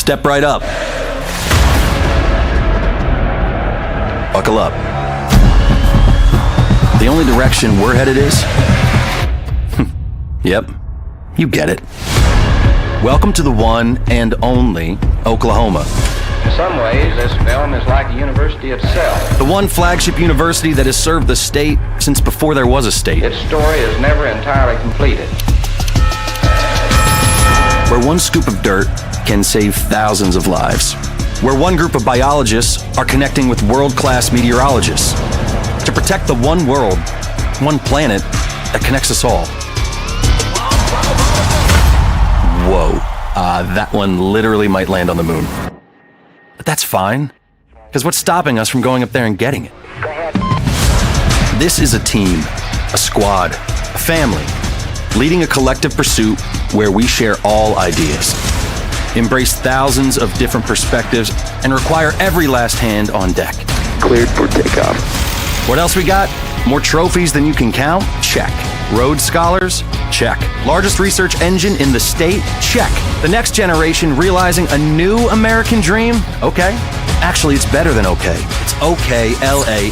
Step right up. Buckle up. The only direction we're headed is... Yep, you get it. Welcome to the one and only Oklahoma. In some ways, this film is like the university itself. The one flagship university that has served the state since before there was a state. Its story is never entirely completed. Where one scoop of dirt can save thousands of lives. Where one group of biologists are connecting with world-class meteorologists. To protect the one world, one planet that connects us all. Whoa, that one literally might land on the moon. But that's fine, because what's stopping us from going up there and getting it? This is a team, a squad, a family, leading a collective pursuit where we share all ideas, embrace thousands of different perspectives, and require every last hand on deck. Cleared for takeoff. What else we got? More trophies than you can count? Check. Rhodes Scholars? Check. Largest research engine in the state? Check. The next generation realizing a new American dream? Okay. Actually, it's better than okay. It's OKLAHOMA.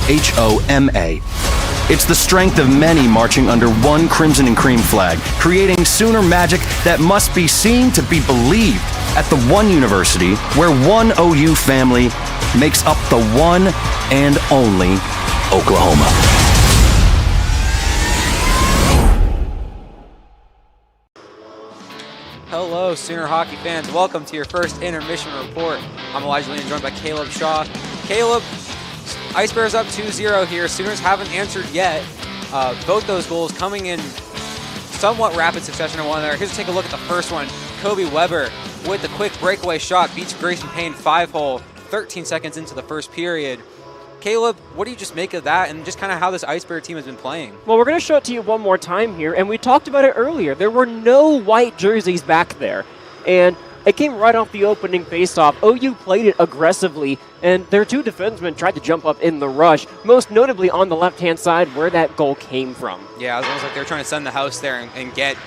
It's the strength of many marching under one crimson and cream flag, creating Sooner magic that must be seen to be believed at the one university where one OU family makes up the one and only Oklahoma. Hello, Sooner hockey fans. Welcome to your first intermission report. I'm Elijah Lee, joined by Caleb Shaw. Caleb, Ice Bears up 2-0 here. Sooners haven't answered yet. Both those goals coming in somewhat rapid succession of one another. Here's to take a look at the first one. Kobe Weber with the quick breakaway shot beats Grayson Payne 5-hole 13 seconds into the first period. Caleb, what do you just make of that and just kind of how this Ice Bear team has been playing? Well, we're going to show it to you one more time here, and we talked about it earlier. There were no white jerseys back there, and it came right off the opening faceoff. OU played it aggressively, and their two defensemen tried to jump up in the rush, most notably on the left-hand side where that goal came from. Yeah, it was almost like they were trying to send the house there and get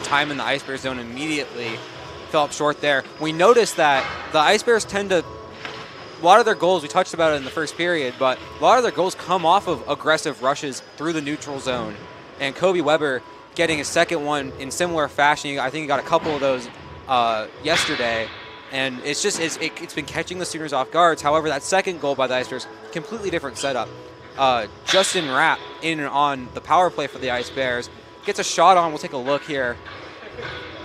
time in the Ice Bear zone immediately. Fell up short there. We noticed that the Ice Bears tend to, a lot of their goals, we touched about it in the first period, but a lot of their goals come off of aggressive rushes through the neutral zone. And Kobe Weber getting a second one in similar fashion. I think he got a couple of those yesterday. And it's just, it's been catching the Sooners off guards. However, that second goal by the Ice Bears, completely different setup. Justin Rapp in and on the power play for the Ice Bears. Gets a shot on, we'll take a look here.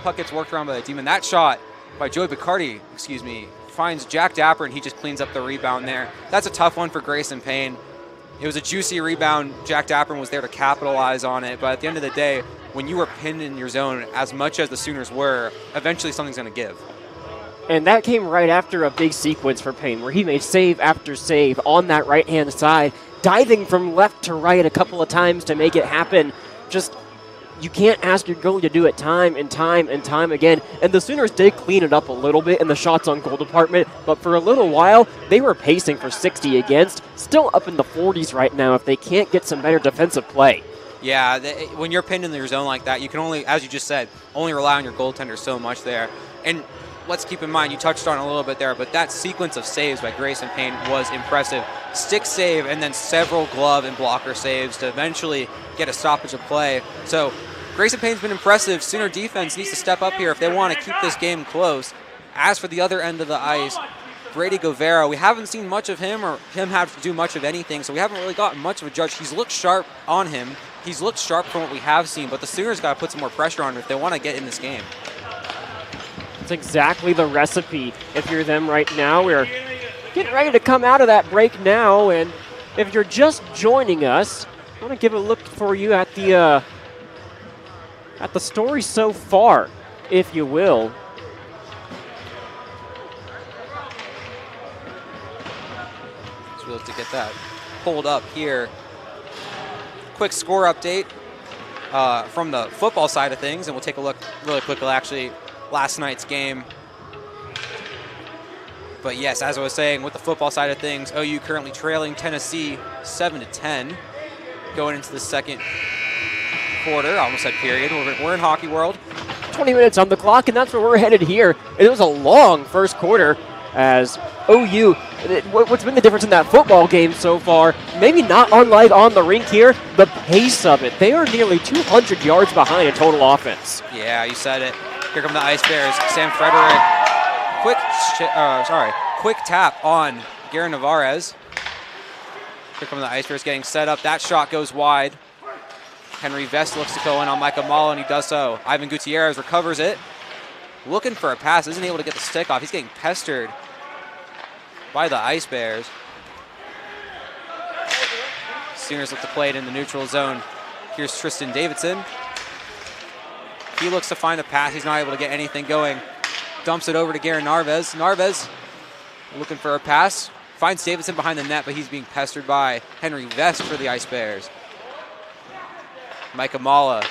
Puck gets worked around by the Demon. That shot by Joey Bacardi, finds Jack Dapper, and he just cleans up the rebound there. That's a tough one for Grayson Payne. It was a juicy rebound. Jack Dapper was there to capitalize on it, but at the end of the day, when you were pinned in your zone as much as the Sooners were, eventually something's going to give. And that came right after a big sequence for Payne, where he made save after save on that right-hand side, diving from left to right a couple of times to make it happen. Just, you can't ask your goalie to do it time and time and time again. And the Sooners did clean it up a little bit in the shots on goal department, but for a little while, they were pacing for 60 against, still up in the 40s right now if they can't get some better defensive play. Yeah, when you're pinned in your zone like that, you can only, as you just said, only rely on your goaltender so much there. And let's keep in mind, you touched on it a little bit there, but that sequence of saves by Grayson Payne was impressive. Stick save and then several glove and blocker saves to eventually get a stoppage of play. So Grayson Payne's been impressive. Sooner defense needs to step up here if they want to keep this game close. As for the other end of the ice, Brady Govera, we haven't seen much of him or him have to do much of anything, so we haven't really gotten much of a judge. He's looked sharp on him. He's looked sharp from what we have seen, but the Sooners got to put some more pressure on him if they want to get in this game. It's exactly the recipe. If you're them right now, we're getting ready to come out of that break now, and if you're just joining us, I want to give a look for you at the story so far, if you will. So we'll have to get that pulled up here. Quick score update from the football side of things, and we'll take a look really quickly, actually, last night's game. But yes, as I was saying, with the football side of things, OU currently trailing Tennessee 7-10 going into the second quarter. I almost said period. We're in hockey world. 20 minutes on the clock, and that's where we're headed here. It was a long first quarter as OU, what's been the difference in that football game so far? Maybe not unlike on the rink here, the pace of it. They are nearly 200 yards behind in total offense. Yeah, you said it. Here come the Ice Bears. Sam Frederick, quick tap on Garen Navarez. Here come the Ice Bears getting set up. That shot goes wide. Henry Vest looks to go in on Micah Malla, and he does so. Ivan Gutierrez recovers it. Looking for a pass, isn't able to get the stick off. He's getting pestered by the Ice Bears. Sooners look to play it in the neutral zone. Here's Tristan Davidson. He looks to find a pass. He's not able to get anything going. Dumps it over to Garen Narvez. Narvez looking for a pass. Finds Davidson behind the net, but he's being pestered by Henry Vest for the Ice Bears. Micah Malla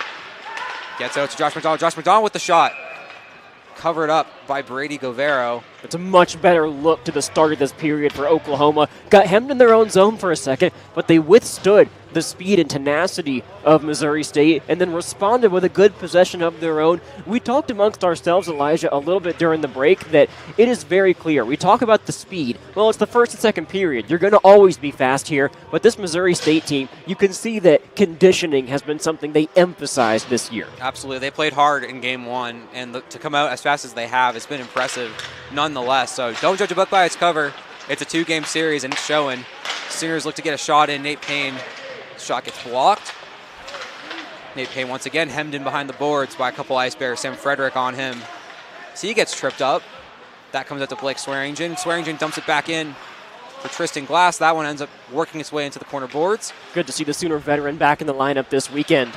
gets out to Josh McDonald. Josh McDonald with the shot. Covered up by Brady Govero. It's a much better look to the start of this period for Oklahoma. Got hemmed in their own zone for a second, but they withstood the speed and tenacity of Missouri State and then responded with a good possession of their own. We talked amongst ourselves, Elijah, a little bit during the break that it is very clear. We talk about the speed. Well, it's the first and second period. You're going to always be fast here, but this Missouri State team, you can see that conditioning has been something they emphasized this year. Absolutely. They played hard in game one, and to come out as fast as they have, it's been impressive nonetheless. So don't judge a book by its cover. It's a two-game series, and it's showing. Sooners look to get a shot in. Nate Payne. Shot gets blocked. Nate Payne once again hemmed in behind the boards by a couple Ice Bears. Sam Frederick on him. So he gets tripped up. That comes out to Blake Swearingen. Swearingen dumps it back in for Tristan Glass. That one ends up working its way into the corner boards. Good to see the Sooner veteran back in the lineup this weekend.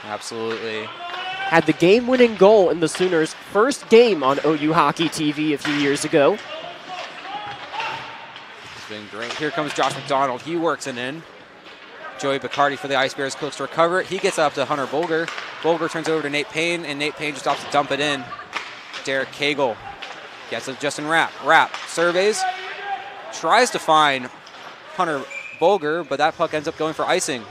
Absolutely. Had the game-winning goal in the Sooners' first game on OU Hockey TV a few years ago. It's been great. Here comes Josh McDonald. He works it in. Joey Bacardi for the Ice Bears looks to recover it. He gets up to Hunter Bolger. Bolger turns over to Nate Payne, and Nate Payne just opts to dump it in. Derek Cagle gets it. Justin Rapp. Rapp surveys. Tries to find Hunter Bolger, but that puck ends up going for icing.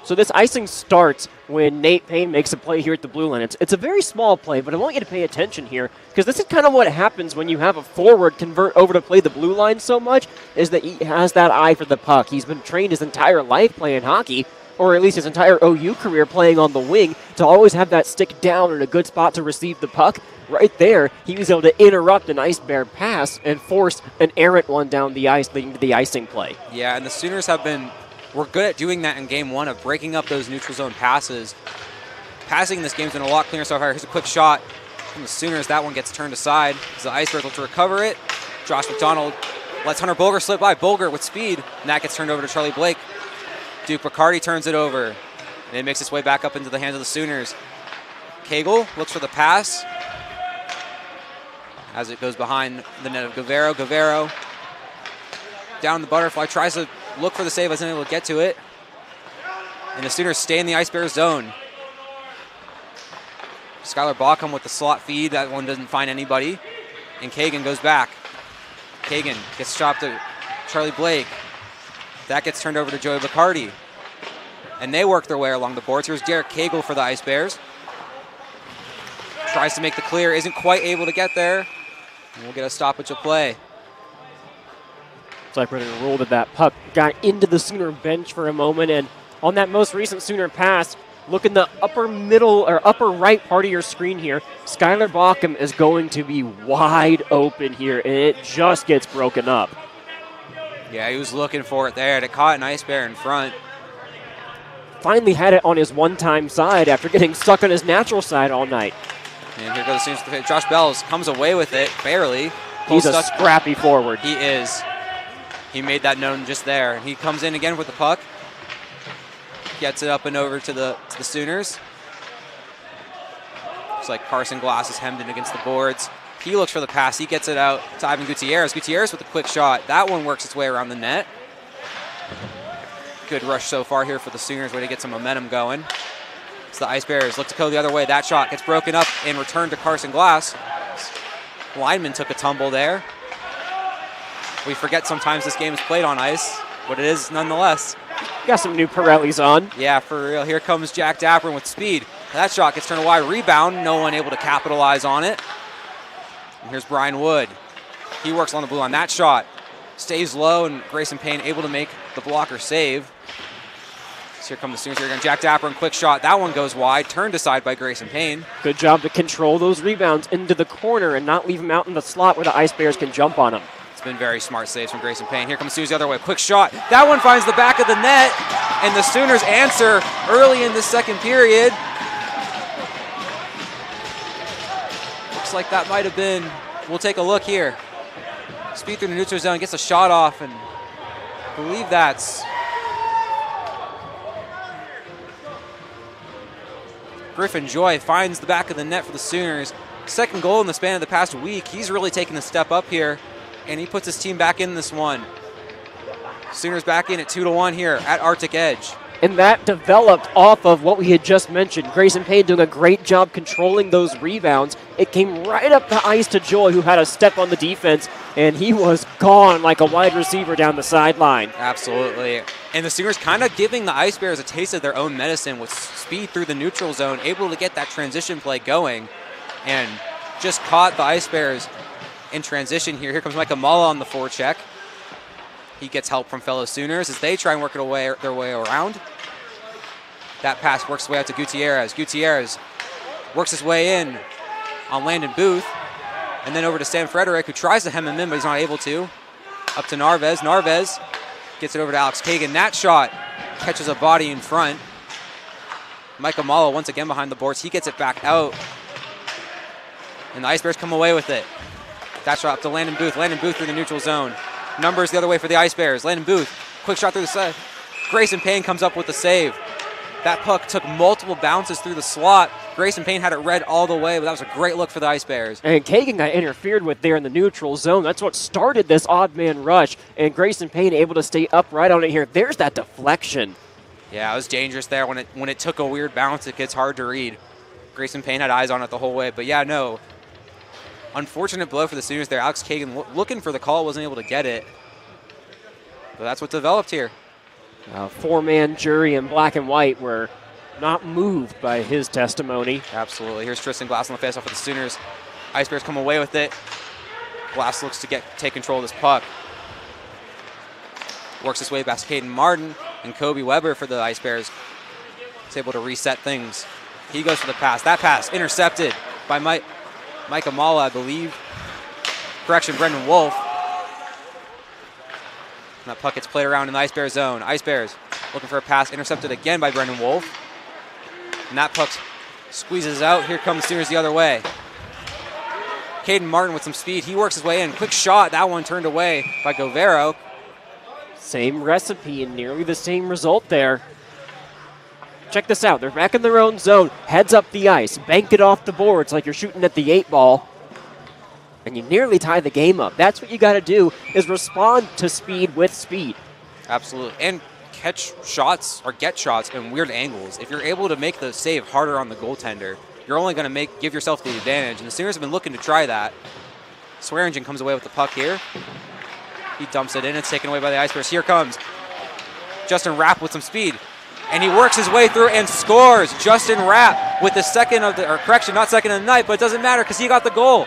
So this icing starts when Nate Payne makes a play here at the blue line. It's a very small play, but I want you to pay attention here because this is kind of what happens when you have a forward convert over to play the blue line so much is that he has that eye for the puck. He's been trained his entire life playing hockey, or at least his entire OU career playing on the wing, to always have that stick down in a good spot to receive the puck. Right there, he was able to interrupt an Ice Bear pass and force an errant one down the ice, leading to the icing play. Yeah, and the Sooners we're good at doing that in game one of breaking up those neutral zone passes. Passing in this game's been a lot cleaner so far. Here's a quick shot from the Sooners. That one gets turned aside as the Ice Bears look to recover it. Josh McDonald lets Hunter Bolger slip by. Bolger with speed, and that gets turned over to Charlie Blake. Duke Bacardi turns it over, and it makes its way back up into the hands of the Sooners. Cagle looks for the pass as it goes behind the net of Govero. Govero down the butterfly, tries to look for the save, isn't able to get to it. And the Sooners stay in the Ice Bears zone. Skylar Baucom with the slot feed. That one doesn't find anybody. And Kagan goes back. Kagan gets shot to Charlie Blake. That gets turned over to Joey Bacardi. And they work their way along the boards. Here's Derek Cagle for the Ice Bears. Tries to make the clear, isn't quite able to get there. And we'll get a stoppage of play. It's like we're going to rule that puck got into the Sooner bench for a moment, and on that most recent Sooner pass, look in the upper middle or upper right part of your screen here. Skylar Baucom is going to be wide open here, and it just gets broken up. Yeah, he was looking for it there. It caught an Ice Bear in front. Finally had it on his one-time side after getting stuck on his natural side all night. And here goes the Sooners. Josh Bells comes away with it, barely. He's a scrappy forward. He is. He made that known just there. He comes in again with the puck. Gets it up and over to the Sooners. Looks like Carson Glass is hemmed in against the boards. He looks for the pass. He gets it out to Ivan Gutierrez. Gutierrez with a quick shot. That one works its way around the net. Good rush so far here for the Sooners, way to get some momentum going. It's the Ice Bears look to go the other way. That shot gets broken up and returned to Carson Glass. Lineman took a tumble there. We forget sometimes this game is played on ice, but it is nonetheless. Got some new Pirellis on. Yeah, for real. Here comes Jack Dapper with speed. That shot gets turned wide. Rebound. No one able to capitalize on it. And here's Brian Wood. He works on the blue on that shot. Stays low, and Grayson Payne able to make the blocker save. So here come the Sooners here again. Jack Dapper and quick shot. That one goes wide. Turned aside by Grayson Payne. Good job to control those rebounds into the corner and not leave them out in the slot where the Ice Bears can jump on them. It's been very smart saves from Grayson Payne. Here comes Sooners the other way. Quick shot. That one finds the back of the net, and the Sooners answer early in the second period. Looks like that might have been, we'll take a look here. Speed through the neutral zone, gets a shot off, and I believe that's Griffin Joy finds the back of the net for the Sooners. Second goal in the span of the past week. He's really taken a step up here, and he puts his team back in this one. Sooners back in at 2-1 here at Arctic Edge. And that developed off of what we had just mentioned. Grayson Payne doing a great job controlling those rebounds. It came right up the ice to Joy, who had a step on the defense, and he was gone like a wide receiver down the sideline. Absolutely. And the Sooners kind of giving the Ice Bears a taste of their own medicine with speed through the neutral zone, able to get that transition play going, and just caught the Ice Bears in transition here. Here comes Mike Amala on the forecheck. He gets help from fellow Sooners as they try and work their way around. That pass works his way out to Gutierrez. Gutierrez works his way in on Landon Booth. And then over to Sam Frederick, who tries to hem him in, but he's not able to. Up to Narvez. Narvez gets it over to Alex Kagan. That shot catches a body in front. Mike Amala once again behind the boards. He gets it back out. And the Ice Bears come away with it. That shot up to Landon Booth. Landon Booth through the neutral zone. Numbers the other way for the Ice Bears. Landon Booth, quick shot through the side. Grayson Payne comes up with the save. That puck took multiple bounces through the slot. Grayson Payne had it read all the way, but that was a great look for the Ice Bears. And Kagan got interfered with there in the neutral zone. That's what started this odd man rush. And Grayson Payne able to stay upright on it here. There's that deflection. Yeah, it was dangerous there. When it took a weird bounce, it gets hard to read. Grayson Payne had eyes on it the whole way. But yeah, no. Unfortunate blow for the Sooners there. Alex Kagan looking for the call, wasn't able to get it. But that's what developed here. Four-man jury in black and white were not moved by his testimony. Absolutely. Here's Tristan Glass on the faceoff for the Sooners. Ice Bears come away with it. Glass looks to take control of this puck. Works his way past Caden Martin and Kobe Weber for the Ice Bears. He's able to reset things. He goes for the pass. That pass intercepted by Mike Amala, I believe. Correction, Brendan Wolf. And that puck gets played around in the Ice Bears zone. Ice Bears looking for a pass, intercepted again by Brendan Wolf. And that puck squeezes out. Here comes the Sooners the other way. Caden Martin with some speed. He works his way in. Quick shot. That one turned away by Govero. Same recipe and nearly the same result there. Check this out. They're back in their own zone. Heads up the ice. Bank it off the boards like you're shooting at the 8-ball. And you nearly tie the game up. That's what you got to do, is respond to speed with speed. Absolutely. And catch shots or get shots in weird angles. If you're able to make the save harder on the goaltender, you're only going to give yourself the advantage. And the Sooners have been looking to try that. Swearingen comes away with the puck here. He dumps it in. It's taken away by the Ice Bears. Here comes Justin Rapp with some speed. And he works his way through and scores. Justin Rapp with the second of the, or correction, not second of the night, but it doesn't matter because he got the goal.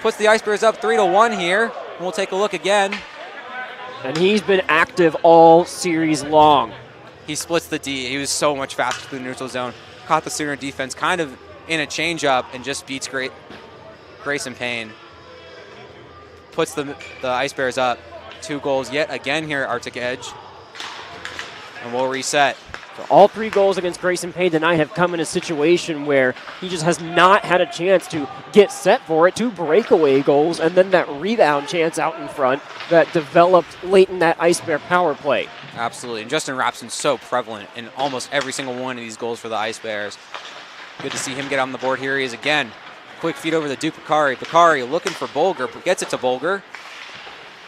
Puts the Ice Bears up 3-1 here. And we'll take a look again. And he's been active all series long. He splits the D. He was so much faster through the neutral zone. Caught the Sooner defense kind of in a changeup and just beats Grayson Payne. Puts the Ice Bears up 2 goals yet again here at Arctic Edge. And we'll reset. So all 3 goals against Grayson Payne tonight have come in a situation where he just has not had a chance to get set for it. 2 breakaway goals and then that rebound chance out in front that developed late in that Ice Bear power play. Absolutely. And Justin Rapson's so prevalent in almost every single one of these goals for the Ice Bears. Good to see him get on the board. Here he is again. Quick feed over to Duke Bakari. Bakari looking for Bolger, but gets it to Bolger.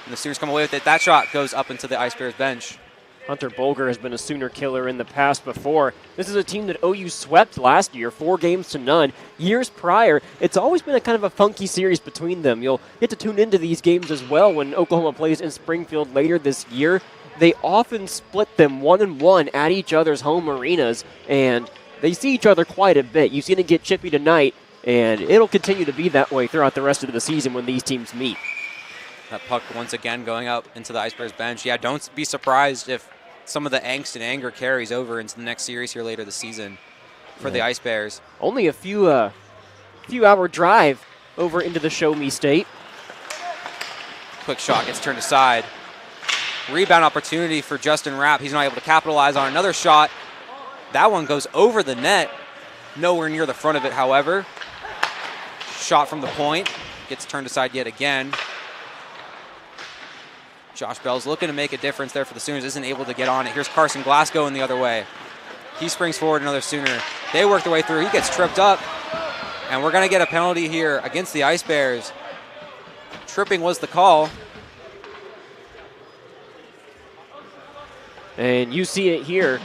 And the Sooners come away with it. That shot goes up into the Ice Bears bench. Hunter Bolger has been a Sooner killer in the past before. This is a team that OU swept last year, 4-0. Years prior, it's always been a kind of a funky series between them. You'll get to tune into these games as well when Oklahoma plays in Springfield later this year. they often split them 1-1 at each other's home arenas, and they see each other quite a bit. You've seen it get chippy tonight, and it'll continue to be that way throughout the rest of the season when these teams meet. That puck once again going up into the Ice Bears bench. Yeah, don't be surprised if some of the angst and anger carries over into the next series here later this season for the Ice Bears. Only a few hour drive over into the Show Me State. Quick shot gets turned aside. Rebound opportunity for Justin Rapp. He's not able to capitalize on another shot. That one goes over the net. Nowhere near the front of it, however. Shot from the point. Gets turned aside yet again. Josh Bell's looking to make a difference there for the Sooners. Isn't able to get on it. Here's Carson Glass going the other way. He springs forward, another Sooner. They work their way through. He gets tripped up. And we're going to get a penalty here against the Ice Bears. Tripping was the call. And you see it here.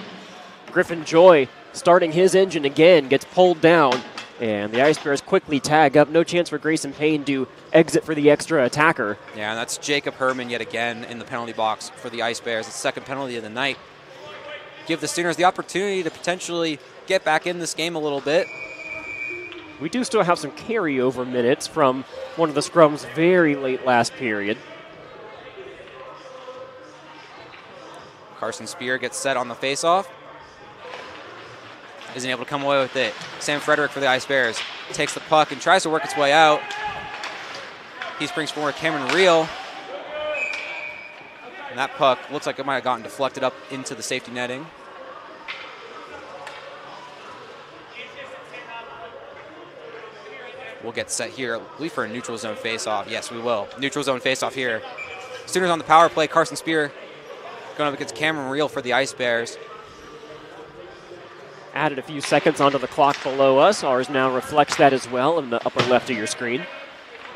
Griffin Joy starting his engine again, gets pulled down, and the Ice Bears quickly tag up. No chance for Grayson Payne to exit for the extra attacker. Yeah, and that's Jacob Herman yet again in the penalty box for the Ice Bears. It's the second penalty of the night. Give the Sooners the opportunity to potentially get back in this game a little bit. We do still have some carryover minutes from one of the scrums very late last period. Carson Spear gets set on the faceoff. Isn't able to come away with it. Sam Frederick for the Ice Bears takes the puck and tries to work its way out. He springs forward, Cameron Reel. And that puck looks like it might have gotten deflected up into the safety netting. We'll get set here, I believe, for a neutral zone faceoff. Yes, we will. Neutral zone faceoff here. Sooners on the power play. Carson Spear going up against Cameron Reel for the Ice Bears. Added a few seconds onto the clock below us. Ours now reflects that as well in the upper left of your screen.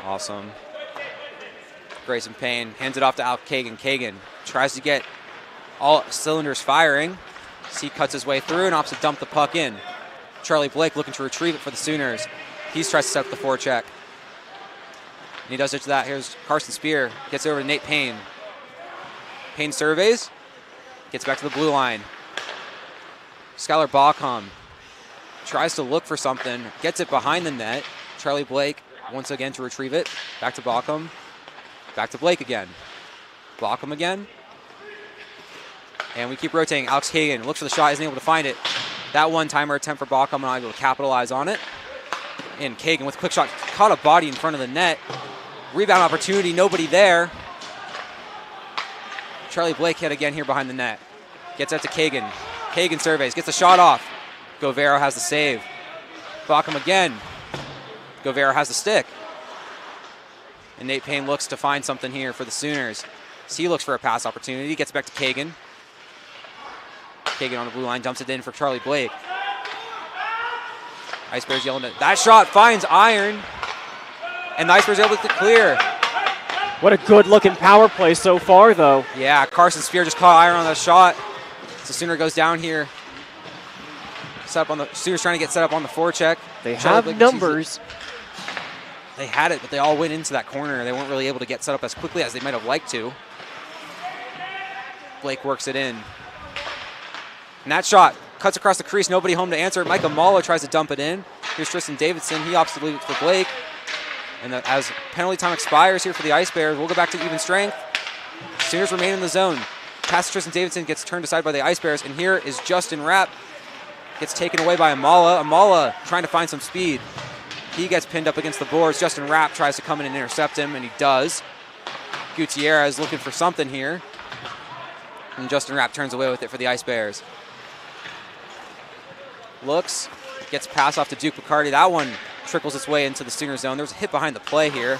Awesome. Grayson Payne hands it off to Al Kagan. Kagan tries to get all cylinders firing. He cuts his way through and opts to dump the puck in. Charlie Blake looking to retrieve it for the Sooners. He tries to set up the forecheck. And he does just that. Here's Carson Spear. Gets over to Nate Payne. Payne surveys. Gets back to the blue line. Skylar Baucom tries to look for something. Gets it behind the net. Charlie Blake once again to retrieve it. Back to Baucom. Back to Blake again. Baucom again. And we keep rotating. Alex Kagan looks for the shot. Isn't able to find it. That one-timer attempt for Baucom, not able to capitalize on it. And Kagan with a quick shot. Caught a body in front of the net. Rebound opportunity. Nobody there. Charlie Blake hit again here behind the net. Gets out to Kagan. Kagan surveys. Gets a shot off. Govero has the save. Baucom again. Govero has the stick. And Nate Payne looks to find something here for the Sooners. So he looks for a pass opportunity. Gets back to Kagan. Kagan on the blue line. Dumps it in for Charlie Blake. Ice Bears yelling at that shot. Finds iron. And the Ice Bears able to clear. What a good-looking power play so far, though. Yeah, Carson Spear just caught iron on that shot. So Sooner goes down here. Set up on the Sooners trying to get set up on the forecheck. They have numbers. They had it, but they all went into that corner. They weren't really able to get set up as quickly as they might have liked to. Blake works it in. And that shot cuts across the crease. Nobody home to answer. Micah Malo tries to dump it in. Here's Tristan Davidson. He opts to leave it for Blake. And as penalty time expires here for the Ice Bears, we'll go back to even strength. Sooners remain in the zone. Pass to Tristan Davidson gets turned aside by the Ice Bears. And here is Justin Rapp. Gets taken away by Amala. Amala trying to find some speed. He gets pinned up against the boards. Justin Rapp tries to come in and intercept him, and he does. Gutierrez looking for something here. And Justin Rapp turns away with it for the Ice Bears. Looks, gets pass off to Duke Picardi. That one trickles its way into the Sooner zone. There's a hit behind the play here.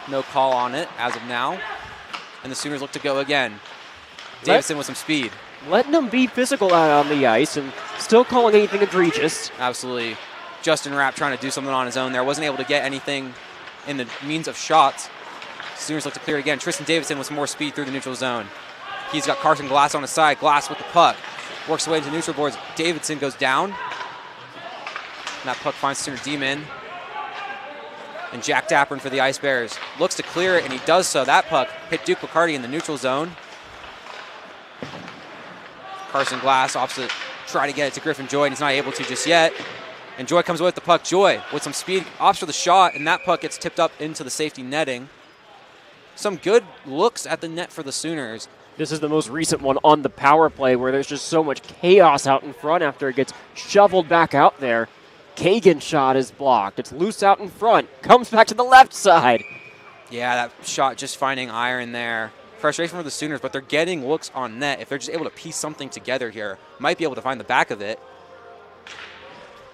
No call on it as of now. And the Sooners look to go again. Davidson with some speed. Letting them be physical out on the ice and still calling anything egregious. Absolutely. Justin Rapp trying to do something on his own there. Wasn't able to get anything in the means of shots. Sooners look to clear again. Tristan Davidson with some more speed through the neutral zone. He's got Carson Glass on his side. Glass with the puck. Works away into neutral boards. Davidson goes down. And that puck finds Sooner D-men. And Jack Dappern for the Ice Bears looks to clear it, and he does so. That puck hit Duke Picardi in the neutral zone. Carson Glass opposite, try to get it to Griffin Joy, and he's not able to just yet. And Joy comes away with the puck. Joy with some speed, opts for the shot, and that puck gets tipped up into the safety netting. Some good looks at the net for the Sooners. This is the most recent one on the power play where there's just so much chaos out in front after it gets shoveled back out there. Kagan's shot is blocked. It's loose out in front. Comes back to the left side. Yeah, that shot just finding iron there. Frustration for the Sooners, but they're getting looks on net. If they're just able to piece something together here, might be able to find the back of it.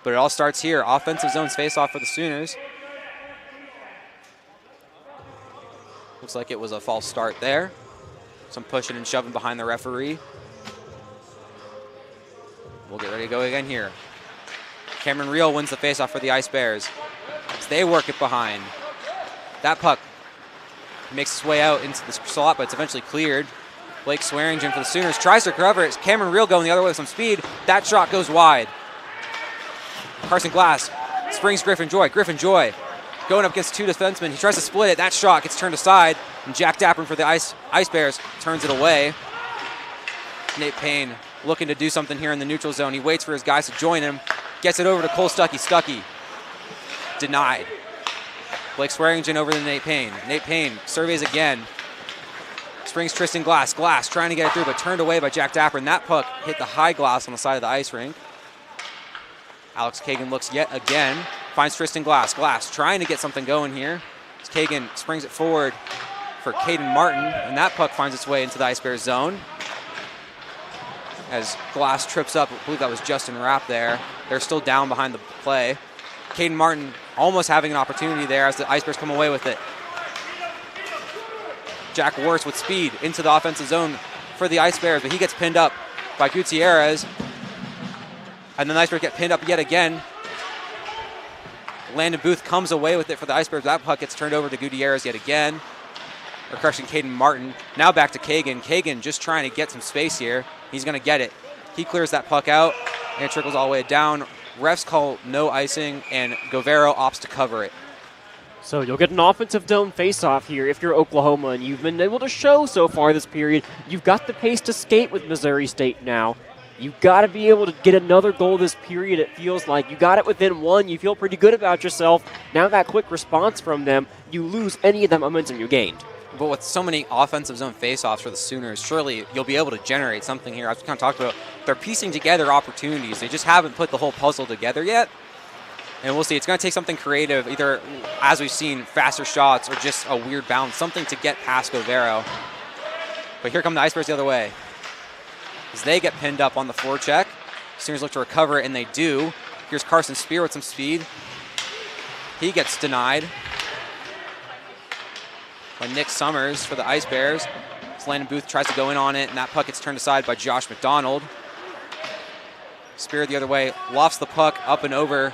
But it all starts here. Offensive zones face-off for the Sooners. Looks like it was a false start there. Some pushing and shoving behind the referee. We'll get ready to go again here. Cameron Reel wins the face-off for the Ice Bears. As they work it behind. That puck makes its way out into the slot, but it's eventually cleared. Blake Swearingen for the Sooners tries to recover it. Cameron Reel going the other way with some speed. That shot goes wide. Carson Glass springs Griffin Joy. Griffin Joy going up against two defensemen. He tries to split it. That shot gets turned aside. And Jack Dappern for the Ice Bears turns it away. Nate Payne looking to do something here in the neutral zone. He waits for his guys to join him. Gets it over to Cole Stuckey. Stuckey denied. Blake Swearingen over to Nate Payne. Nate Payne surveys again. Springs Tristan Glass. Glass trying to get it through, but turned away by Jack Dappern. That puck hit the high glass on the side of the ice rink. Alex Kagan looks yet again. Finds Tristan Glass. Glass trying to get something going here. As Kagan springs it forward for Caden Martin, and that puck finds its way into the Ice Bears zone. As Glass trips up, I believe that was Justin Rapp there. They're still down behind the play. Caden Martin almost having an opportunity there as the Ice Bears come away with it. Jack Worst with speed into the offensive zone for the Ice Bears, but he gets pinned up by Gutierrez. And then the Ice Bears get pinned up yet again. Landon Booth comes away with it for the Ice Bears. That puck gets turned over to Gutierrez yet again. Or correction, Caden Martin. Now back to Kagan. Kagan just trying to get some space here. He's going to get it. He clears that puck out, and it trickles all the way down. Refs call no icing, and Govero opts to cover it. So you'll get an offensive zone face-off here if you're Oklahoma, and you've been able to show so far this period. You've got the pace to skate with Missouri State now. You've got to be able to get another goal this period, it feels like. You got it within one. You feel pretty good about yourself. Now that quick response from them, you lose any of that momentum you gained. But with so many offensive zone face-offs for the Sooners, surely you'll be able to generate something here. I've kind of talked about they're piecing together opportunities. They just haven't put the whole puzzle together yet. And we'll see. It's going to take something creative, either, as we've seen, faster shots or just a weird bounce, something to get past Govero. But here come the Ice Bears the other way. As they get pinned up on the forecheck. Sooners look to recover it, and they do. Here's Carson Spear with some speed. He gets denied by Nick Summers for the Ice Bears. As Landon Booth tries to go in on it, and that puck gets turned aside by Josh McDonald. Spear the other way, lofts the puck up and over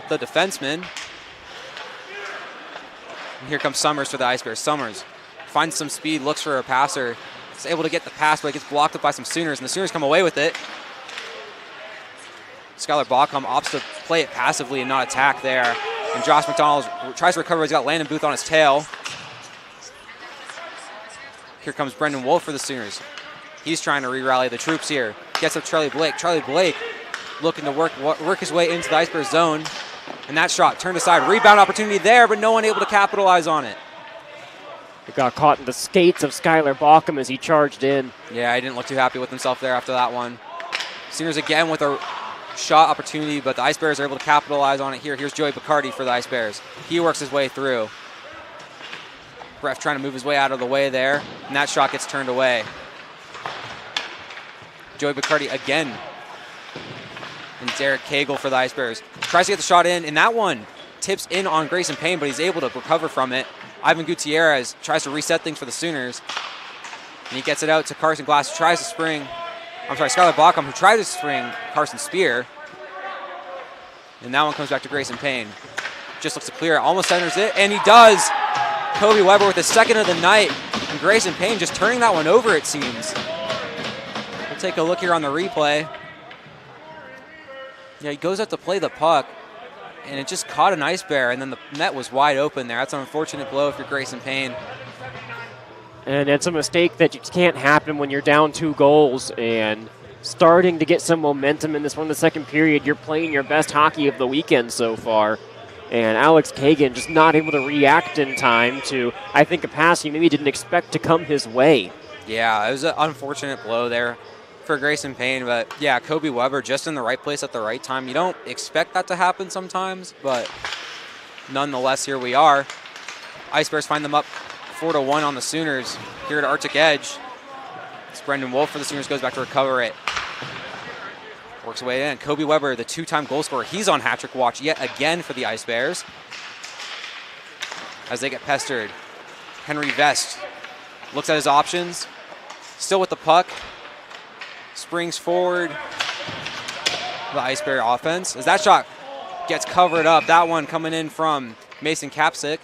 the defenseman. And here comes Summers for the Ice Bears. Summers finds some speed, looks for a passer. Is able to get the pass, but it gets blocked up by some Sooners, and the Sooners come away with it. Skylar Baucom opts to play it passively and not attack there. And Josh McDonald tries to recover. He's got Landon Booth on his tail. Here comes Brendan Wolf for the Sooners. He's trying to re-rally the troops here. Gets up Charlie Blake. Charlie Blake looking to work his way into the Ice Bears zone. And that shot turned aside. Rebound opportunity there, but no one able to capitalize on it. It got caught in the skates of Skylar Baucom as he charged in. Yeah, he didn't look too happy with himself there after that one. Sooners again with a shot opportunity, but the Ice Bears are able to capitalize on it here. Here's Joey Bacardi for the Ice Bears. He works his way through. Ref trying to move his way out of the way there, and that shot gets turned away. Joey Bacardi again. And Derek Cagle for the Ice Bears. Tries to get the shot in, and that one tips in on Grayson Payne, but he's able to recover from it. Ivan Gutierrez tries to reset things for the Sooners. And he gets it out to Carson Glass, who tries to spring. Skylar Baucom, who tried to spring Carson Spear. And that one comes back to Grayson Payne. Just looks to clear it, almost centers it, and he does. Kobe Weber with his second of the night. And Grayson Payne just turning that one over, it seems. We'll take a look here on the replay. Yeah, he goes up to play the puck, and it just caught an Ice Bear, and then the net was wide open there. That's an unfortunate blow if you're Grayson Payne. And it's a mistake that just can't happen when you're down 2 goals, and starting to get some momentum in this one. The second period, you're playing your best hockey of the weekend so far. And Alex Kagan just not able to react in time to, I think, a pass he maybe didn't expect to come his way. Yeah, it was an unfortunate blow there for Grayson Payne. But, yeah, Kobe Weber just in the right place at the right time. You don't expect that to happen sometimes, but nonetheless, here we are. Ice Bears find them up 4-1 on the Sooners here at Arctic Edge. It's Brendan Wolf for the Sooners, goes back to recover it. Works away in. Kobe Weber, the two-time goal scorer, he's on hat-trick watch yet again for the Ice Bears as they get pestered. Henry Vest looks at his options, still with the puck, springs forward. The Ice Bear offense, as that shot gets covered up. That one coming in from Mason Kaspick,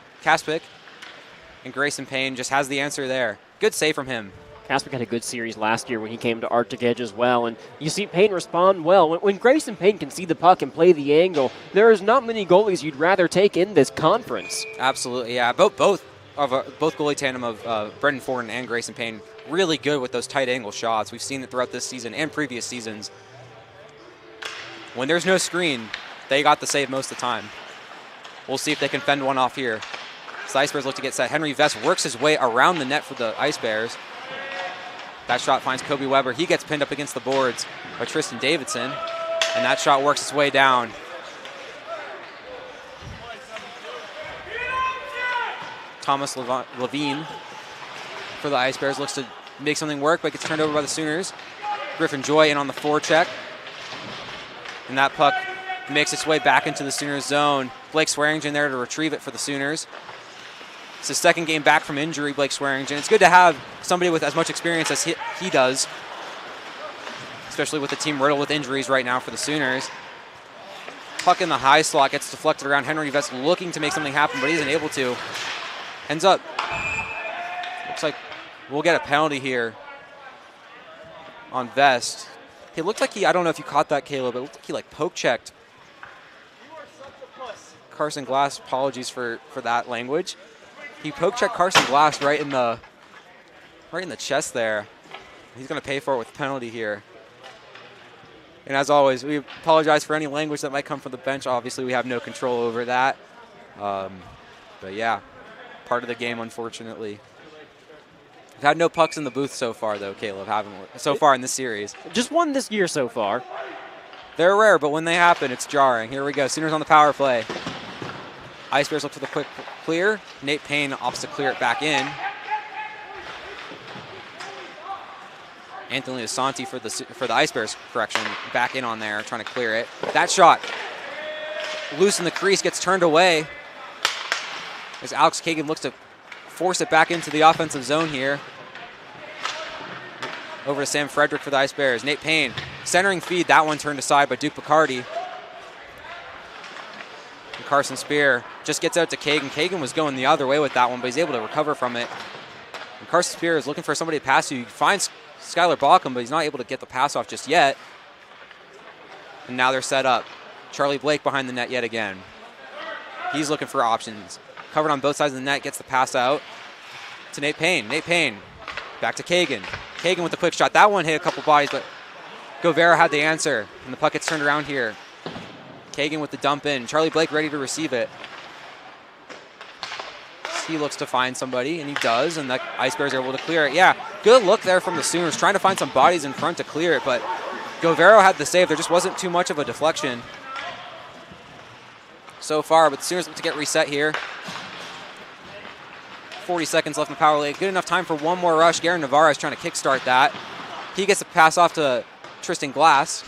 and Grayson Payne just has the answer there. Good save from him. Kaspick had a good series last year when he came to Arctic Edge as well, and you see Payne respond well. When Grayson Payne can see the puck and play the angle, there is not many goalies you'd rather take in this conference. Absolutely, yeah. Both goalie tandem of Brendan Forden and Grayson Payne really good with those tight angle shots. We've seen it throughout this season and previous seasons. When there's no screen, they got the save most of the time. We'll see if they can fend one off here. So the Ice Bears look to get set. Henry Vest works his way around the net for the Ice Bears. That shot finds Kobe Weber. He gets pinned up against the boards by Tristan Davidson, and that shot works its way down. Thomas Levine for the Ice Bears looks to make something work, but gets turned over by the Sooners. Griffin Joy in on the forecheck, and that puck makes its way back into the Sooners zone. Blake Swearingen there to retrieve it for the Sooners. It's his second game back from injury, Blake Swearingen. It's good to have somebody with as much experience as he does, especially with the team riddled with injuries right now for the Sooners. Puck in the high slot gets deflected around. Henry Vest looking to make something happen, but he isn't able to. Ends up, looks like we'll get a penalty here on Vest. It looked like I don't know if you caught that, Caleb, but it looked like he poke-checked Carson Glass. Apologies for that language. He poke-checked Carson Glass right in the chest there. He's going to pay for it with a penalty here. And as always, we apologize for any language that might come from the bench. Obviously, we have no control over that. But yeah, part of the game, unfortunately. We've had no pucks in the booth so far, though, Caleb, haven't we? So far in this series. Just one this year so far. They're rare, but when they happen, it's jarring. Here we go. Sooners on the power play. Ice Bears look for the quick clear. Nate Payne opts to clear it back in. Anthony Asante for the Ice Bears, correction, back in on there, trying to clear it. That shot, loose in the crease, gets turned away as Alex Kagan looks to force it back into the offensive zone here. Over to Sam Frederick for the Ice Bears. Nate Payne, centering feed, that one turned aside by Duke Bacardi. And Carson Spear just gets out to Kagan. Kagan was going the other way with that one, but he's able to recover from it. And Carson Spear is looking for somebody to pass to. He finds Skylar Balcom, but he's not able to get the pass off just yet. And now they're set up. Charlie Blake behind the net yet again. He's looking for options. Covered on both sides of the net, gets the pass out to Nate Payne. Nate Payne, back to Kagan. Kagan with the quick shot. That one hit a couple bodies, but Govera had the answer, and the puck gets turned around here. Kagan with the dump in. Charlie Blake ready to receive it. He looks to find somebody, and he does, and the Ice Bears are able to clear it. Yeah, good look there from the Sooners, trying to find some bodies in front to clear it, but Govero had the save. There just wasn't too much of a deflection so far, but the Sooners look to get reset here. 40 seconds left in the power play. Good enough time for one more rush. Garen Navarro is trying to kickstart that. He gets a pass off to Tristan Glass,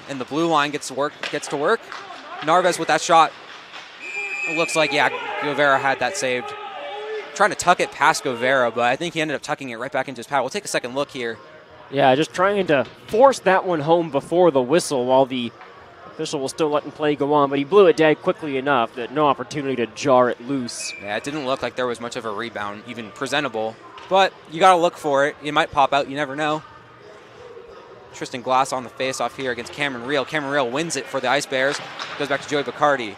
and the blue line gets to work. Narvaez with that shot. It looks like, yeah, Govera had that saved. Trying to tuck it past Govera, but I think he ended up tucking it right back into his pad. We'll take a second look here. Yeah, just trying to force that one home before the whistle while the official will still letting play go on, but he blew it dead quickly enough that no opportunity to jar it loose. Yeah, it didn't look like there was much of a rebound, even presentable, but you got to look for it. It might pop out. You never know. Tristan Glass on the face-off here against Cameron Reel. Cameron Reel wins it for the Ice Bears. Goes back to Joey Bacardi.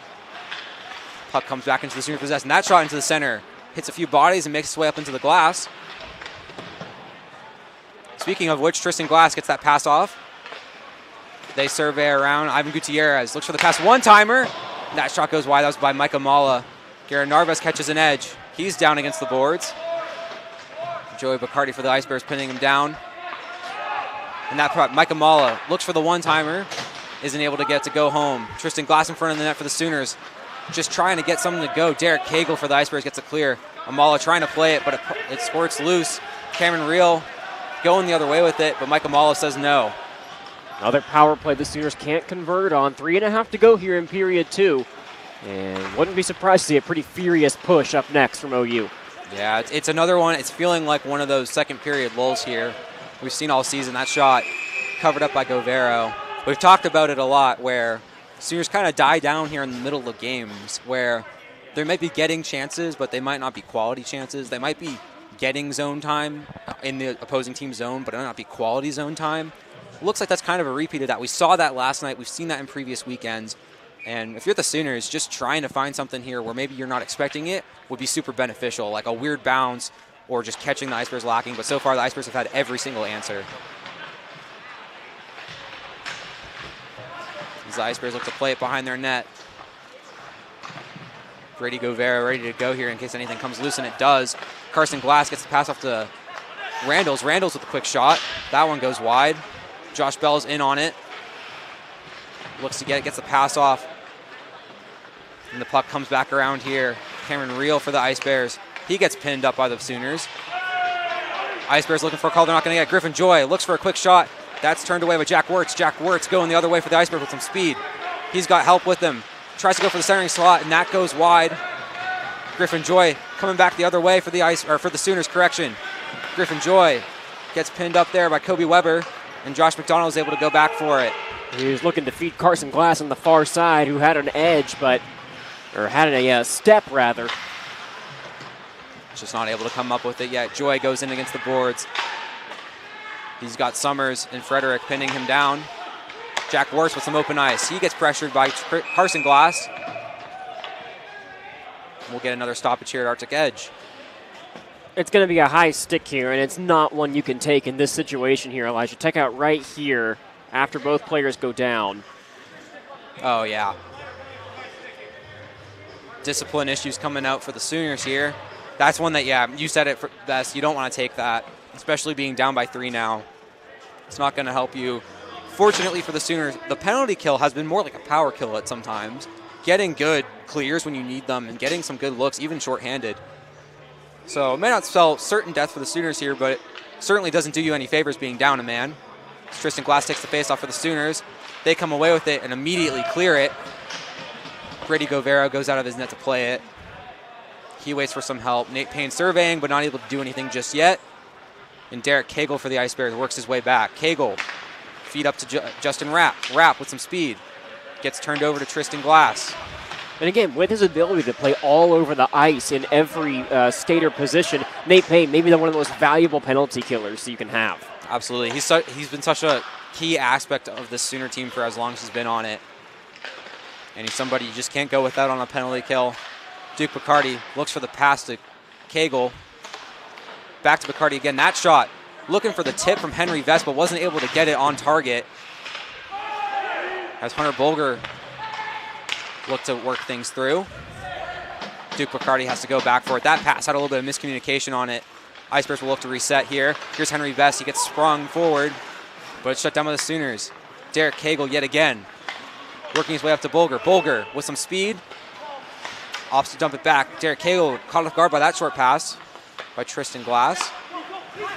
Puck comes back into the Sooner possession. That shot into the center. Hits a few bodies and makes its way up into the glass. Speaking of which, Tristan Glass gets that pass off. They survey around. Ivan Gutierrez looks for the pass. One-timer. That shot goes wide. That was by Mike Amala. Garrett Narvaez catches an edge. He's down against the boards. Joey Bacardi for the Ice Bears pinning him down. And that Mike Amala looks for the one-timer. Isn't able to get to go home. Tristan Glass in front of the net for the Sooners. Just trying to get something to go. Derek Cagle for the Ice Bears gets it clear. Amala trying to play it, but it squirts loose. Cameron Reel going the other way with it, but Mike Amala says no. Another power play the Sooners can't convert on. 3.5 to go here in period 2. And wouldn't be surprised to see a pretty furious push up next from OU. Yeah, it's another one. It's feeling like one of those second period lulls here. We've seen all season. That shot covered up by Govero. We've talked about it a lot where Sooners kind of die down here in the middle of games where they might be getting chances, but they might not be quality chances. They might be getting zone time in the opposing team's zone, but it might not be quality zone time. Looks like that's kind of a repeat of that. We saw that last night. We've seen that in previous weekends. And if you're the Sooners, just trying to find something here where maybe you're not expecting it would be super beneficial, like a weird bounce or just catching the Ice Bears lacking. But so far, the Ice Bears have had every single answer. As the Ice Bears look to play it behind their net. Brady Govero ready to go here in case anything comes loose, and it does. Carson Glass gets the pass off to Randalls. Randalls with a quick shot. That one goes wide. Josh Bell's in on it. Looks to get it, gets the pass off. And the puck comes back around here. Cameron Reel for the Ice Bears. He gets pinned up by the Sooners. Ice Bears looking for a call they're not going to get. Griffin Joy looks for a quick shot. That's turned away by Jack Wirtz. Jack Wirtz going the other way for the Ice Bears with some speed. He's got help with him. Tries to go for the centering slot, and that goes wide. Griffin Joy coming back the other way for the Sooners, correction. Griffin Joy gets pinned up there by Kobe Weber, and Josh McDonald is able to go back for it. He was looking to feed Carson Glass on the far side, who had an edge, or had a step rather. Just not able to come up with it yet. Joy goes in against the boards. He's got Summers and Frederick pinning him down. Jack Wirtz with some open ice. He gets pressured by Carson Glass. We'll get another stoppage here at Arctic Edge. It's going to be a high stick here, and it's not one you can take in this situation here, Elijah. Check out right here after both players go down. Oh, yeah. Discipline issues coming out for the Sooners here. That's one that, yeah, you said it best. You don't want to take that, especially being down by 3 now. It's not going to help you. Fortunately for the Sooners, the penalty kill has been more like a power kill at sometimes. Getting good clears when you need them and getting some good looks, even shorthanded. So it may not spell certain death for the Sooners here, but it certainly doesn't do you any favors being down a man. Tristan Glass takes the faceoff for the Sooners. They come away with it and immediately clear it. Brady Govero goes out of his net to play it. He waits for some help. Nate Payne surveying, but not able to do anything just yet. And Derek Cagle for the Ice Bears works his way back. Cagle, feed up to Justin Rapp. Rapp with some speed. Gets turned over to Tristan Glass. And again, with his ability to play all over the ice in every skater position, Nate Payne, maybe one of the most valuable penalty killers you can have. Absolutely. He's been such a key aspect of this Sooner team for as long as he's been on it. And he's somebody you just can't go without on a penalty kill. Duke Bacardi looks for the pass to Cagle. Back to Bacardi again. That shot, looking for the tip from Henry Vest, but wasn't able to get it on target. As Hunter Bolger looked to work things through. Duke Bacardi has to go back for it. That pass had a little bit of miscommunication on it. Ice Bears will look to reset here. Here's Henry Vest. He gets sprung forward, but it's shut down by the Sooners. Derek Cagle yet again, working his way up to Bolger. Bolger with some speed. Opts to dump it back. Derek Cagle caught off guard by that short pass by Tristan Glass.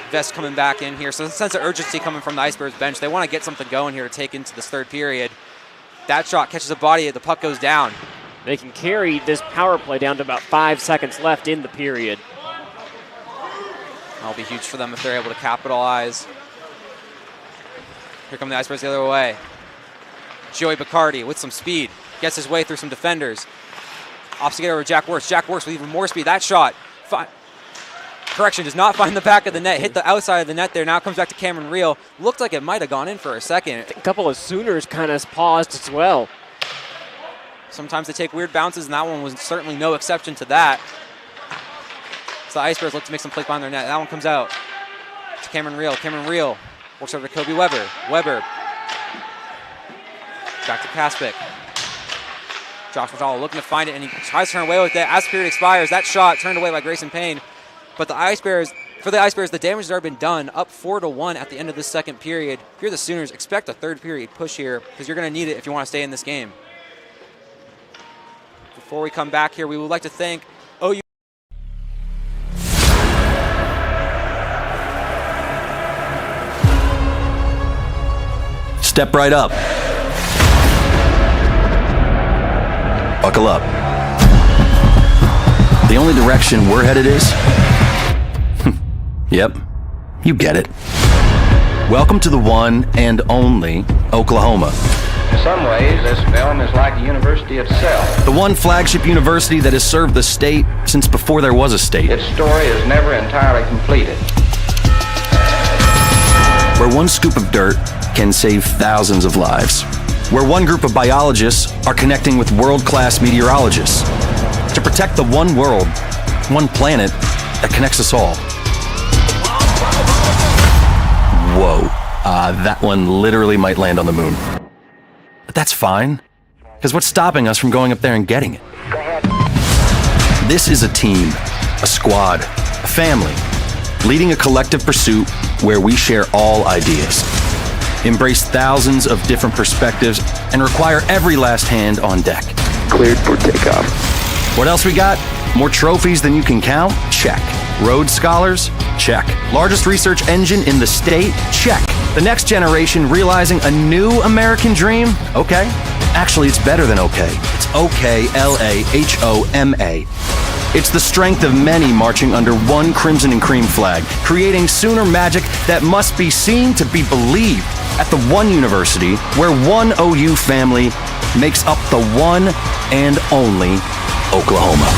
Vest coming back in here. So a sense of urgency coming from the Ice Bears bench. They want to get something going here to take into this third period. That shot catches a body. The puck goes down. They can carry this power play down to about 5 seconds left in the period. That'll be huge for them if they're able to capitalize. Here come the Ice Bears the other way. Joey Bacardi with some speed. Gets his way through some defenders. Opts to get over to Jack Wirtz. Jack Wirtz with even more speed. That shot, correction, does not find the back of the net. Hit the outside of the net there. Now comes back to Cameron Reel. Looked like it might have gone in for a second. A couple of Sooners kind of paused as well. Sometimes they take weird bounces, and that one was certainly no exception to that. So the Ice Bears look to make some plays behind their net. That one comes out to Cameron Reel. Cameron Reel works over to Kobe Weber. Weber. Back to Kaspic. Josh Matal looking to find it, and he tries to turn away with it. As period expires, that shot turned away by Grayson Payne. But the Ice Bears, the damage has already been done. Up 4-1 at the end of this second period. If you're the Sooners, expect a third period push here because you're going to need it if you want to stay in this game. Before we come back here, we would like to thank OU. Step right up. Buckle up. The only direction we're headed is... Yep, you get it. Welcome to the one and only Oklahoma. In some ways, this film is like the university itself. The one flagship university that has served the state since before there was a state. Its story is never entirely completed. Where one scoop of dirt can save thousands of lives. Where one group of biologists are connecting with world-class meteorologists to protect the one world, one planet that connects us all. Whoa, that one literally might land on the moon. But that's fine, because what's stopping us from going up there and getting it? This is a team, a squad, a family, leading a collective pursuit where we share all ideas, embrace thousands of different perspectives, and require every last hand on deck. Cleared for takeoff. What else we got? More trophies than you can count? Check. Rhodes Scholars? Check. Largest research engine in the state? Check. The next generation realizing a new American dream? Okay. Actually, it's better than okay. It's OKLAHOMA. It's the strength of many marching under one crimson and cream flag, creating Sooner magic that must be seen to be believed at the one university where one OU family makes up the one and only Oklahoma.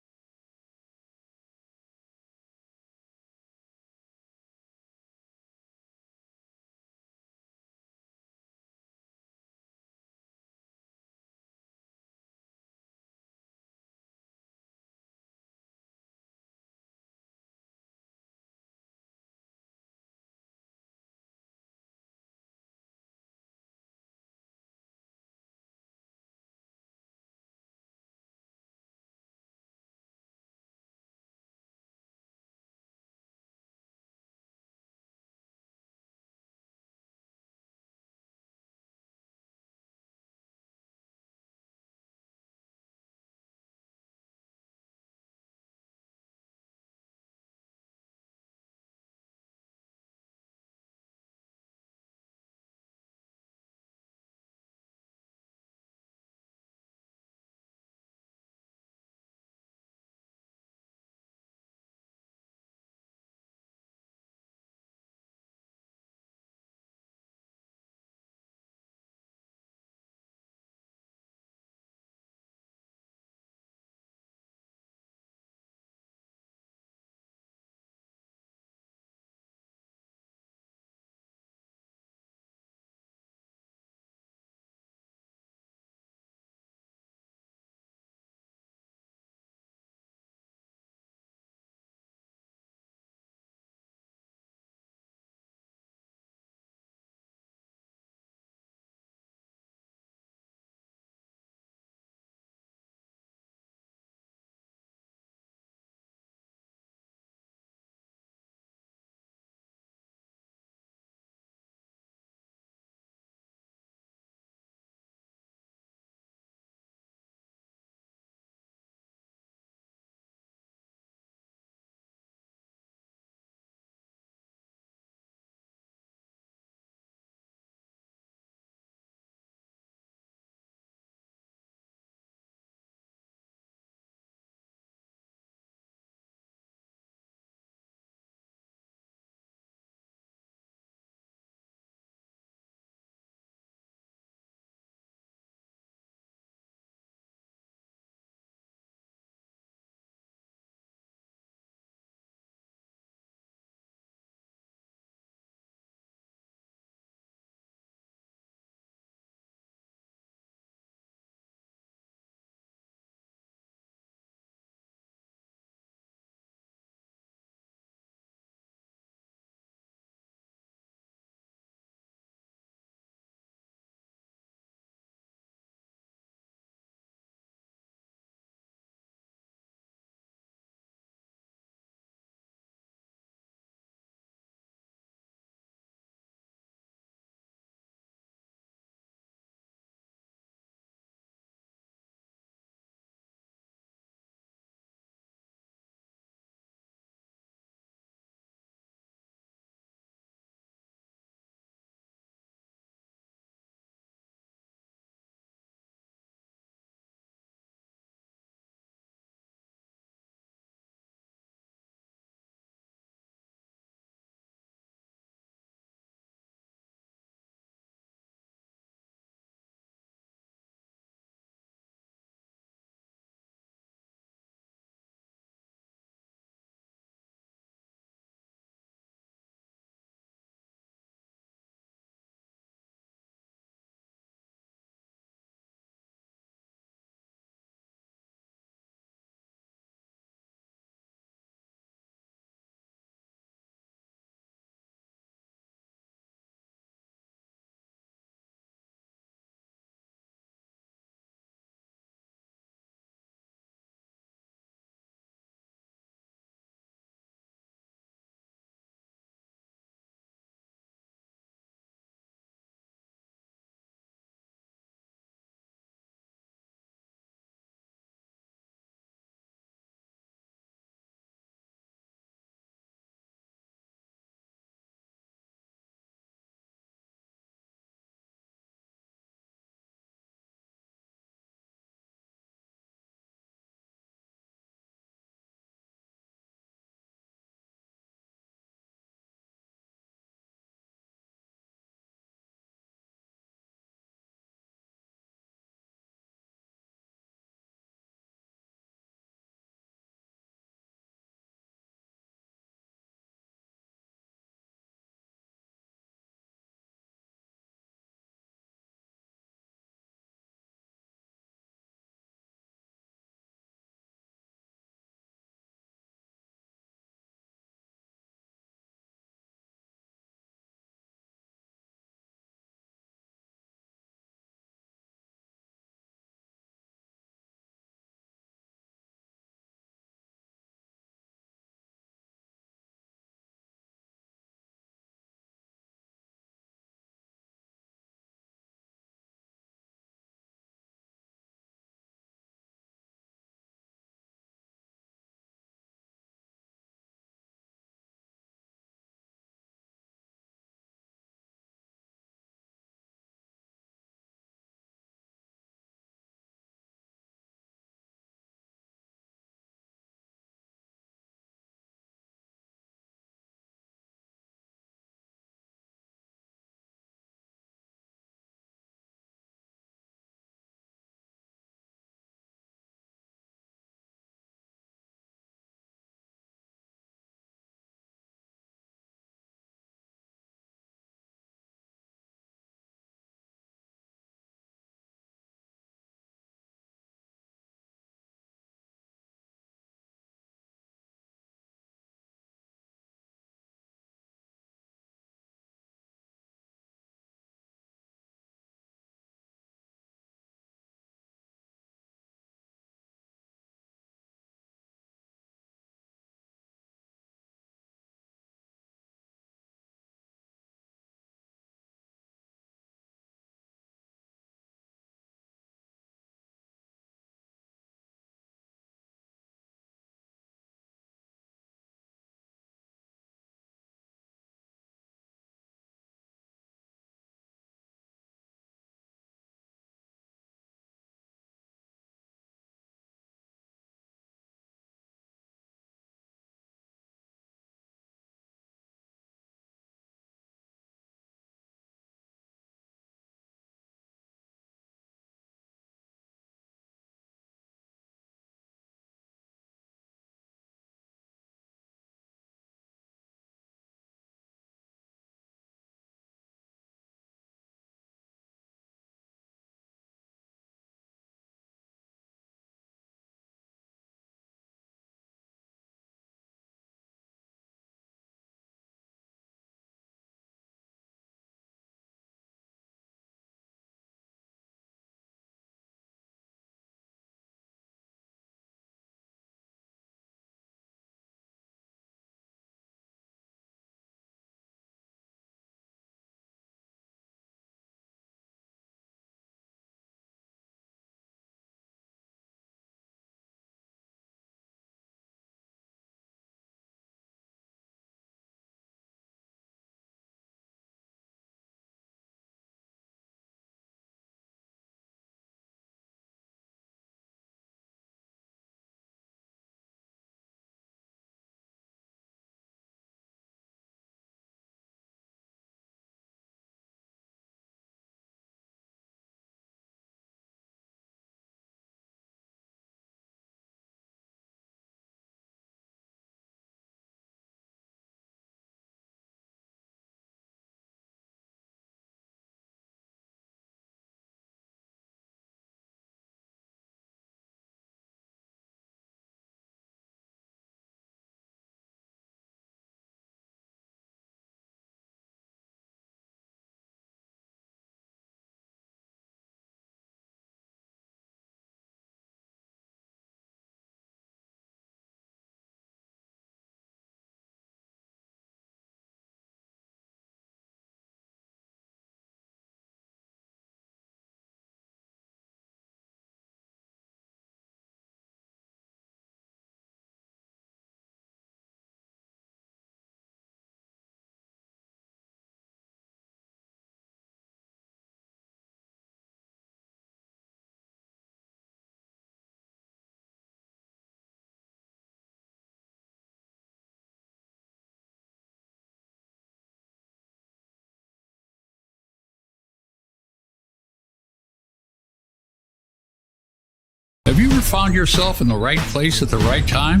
Have you ever found yourself in the right place at the right time?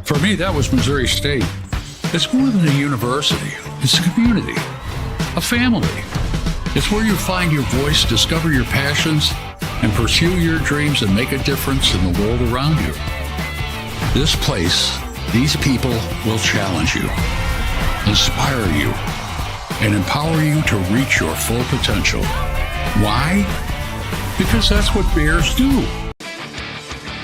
For me, that was Missouri State. It's more than a university. It's a community, a family. It's where you find your voice, discover your passions, and pursue your dreams and make a difference in the world around you. This place, these people will challenge you, inspire you, and empower you to reach your full potential. Why? Because that's what Bears do.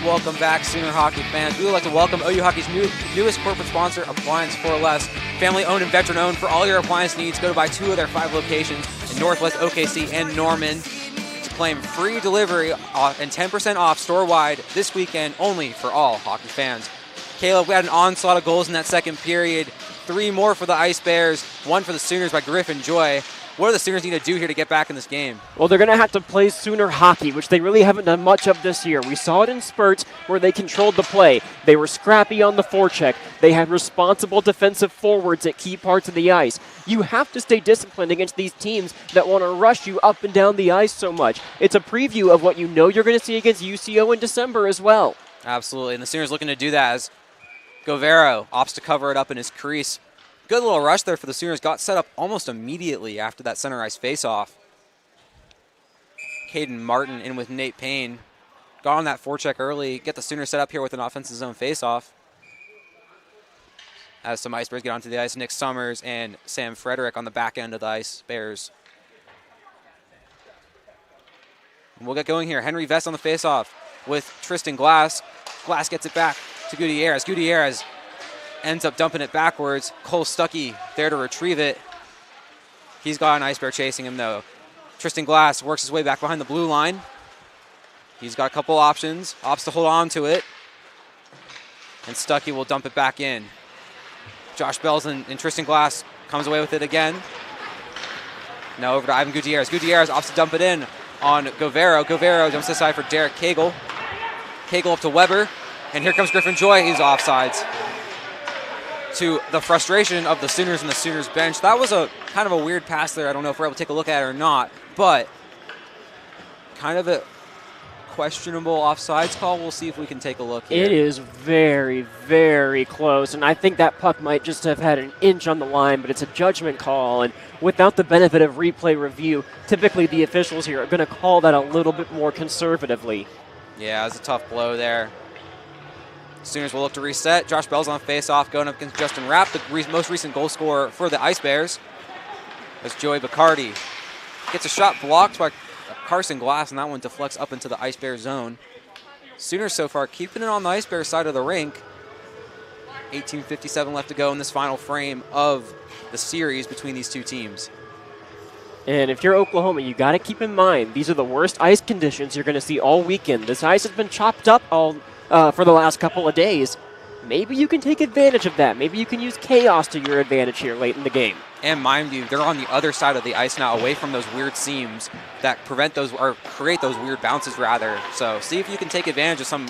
Welcome back, Sooner hockey fans. We would like to welcome OU Hockey's newest corporate sponsor, Appliance for Less. Family-owned and veteran-owned. For all your appliance needs, go to buy 2 of their 5 locations in Northwest OKC and Norman to claim free delivery and 10% off store-wide this weekend only for all hockey fans. Caleb, we had an onslaught of goals in that second period. 3 more for the Ice Bears, 1 for the Sooners by Griffin Joy. What do the Sooners need to do here to get back in this game? Well, they're going to have to play Sooner hockey, which they really haven't done much of this year. We saw it in spurts where they controlled the play. They were scrappy on the forecheck. They had responsible defensive forwards at key parts of the ice. You have to stay disciplined against these teams that want to rush you up and down the ice so much. It's a preview of what you know you're going to see against UCO in December as well. Absolutely, and the Sooners looking to do that as Govero opts to cover it up in his crease. Good little rush there for the Sooners. Got set up almost immediately after that center ice faceoff. Caden Martin in with Nate Payne. Got on that forecheck early. Get the Sooners set up here with an offensive zone faceoff. As some Ice Bears get onto the ice, Nick Summers and Sam Frederick on the back end of the Ice Bears. And we'll get going here. Henry Vest on the faceoff with Tristan Glass. Glass gets it back to Gutierrez. Gutierrez ends up dumping it backwards. Cole Stuckey there to retrieve it. He's got an Ice Bear chasing him, though. Tristan Glass works his way back behind the blue line. He's got a couple options. Opts to hold on to it. And Stuckey will dump it back in. Josh Bells and Tristan Glass comes away with it again. Now over to Ivan Gutierrez. Gutierrez opts to dump it in on Govero. Govero jumps aside for Derek Cagle. Cagle up to Weber. And here comes Griffin Joy. He's offsides. To the frustration of the Sooners and the Sooners bench. That was a kind of a weird pass there. I don't know if we're able to take a look at it or not, but kind of a questionable offsides call. We'll see if we can take a look here. It is very, very close, and I think that puck might just have had an inch on the line, but it's a judgment call, and without the benefit of replay review, typically the officials here are going to call that a little bit more conservatively. Yeah, it was a tough blow there. Sooners will look to reset. Josh Bell's on face-off, going up against Justin Rapp, the most recent goal scorer for the Ice Bears. As Joey Bacardi gets a shot blocked by Carson Glass, and that one deflects up into the Ice Bears zone. Sooners so far keeping it on the Ice Bears side of the rink. 18:57 left to go in this final frame of the series between these two teams. And if you're Oklahoma, you got to keep in mind, these are the worst ice conditions you're going to see all weekend. This ice has been chopped up for the last couple of days. Maybe you can take advantage of that. Maybe you can use chaos to your advantage here late in the game. And mind you, they're on the other side of the ice now, away from those weird seams that prevent those, or create those weird bounces rather. So see if you can take advantage of some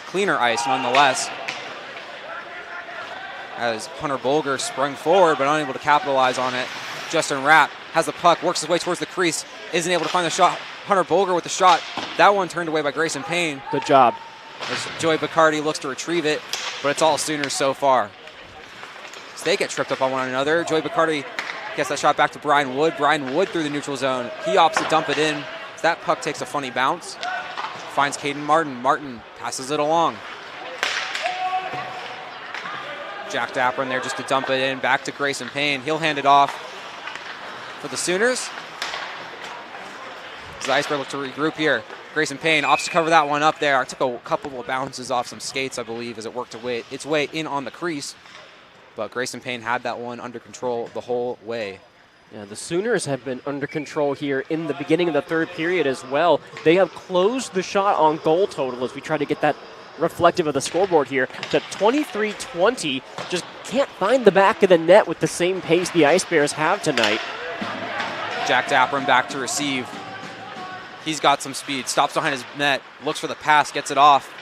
cleaner ice nonetheless. As Hunter Bolger sprung forward but unable to capitalize on it. Justin Rapp has the puck, works his way towards the crease, isn't able to find the shot. Hunter Bolger with the shot. That one turned away by Grayson Payne. Good job. As Joey Bacardi looks to retrieve it, but it's all Sooners so far. So they get tripped up on one another. Joey Bacardi gets that shot back to Brian Wood. Brian Wood through the neutral zone. He opts to dump it in. So that puck takes a funny bounce. Finds Caden Martin. Martin passes it along. Jack Dapper in there just to dump it in. Back to Grayson Payne. He'll hand it off for the Sooners. As the Ice Bears look to regroup here. Grayson Payne opts to cover that one up there. It took a couple of bounces off some skates, I believe, as it worked its way in on the crease. But Grayson Payne had that one under control the whole way. Yeah, the Sooners have been under control here in the beginning of the third period as well. They have closed the shot on goal total as we try to get that reflective of the scoreboard here to 23-20. Just can't find the back of the net with the same pace the Ice Bears have tonight. Jack Dapper back to receive. He's got some speed, stops behind his net, looks for the pass, gets it off.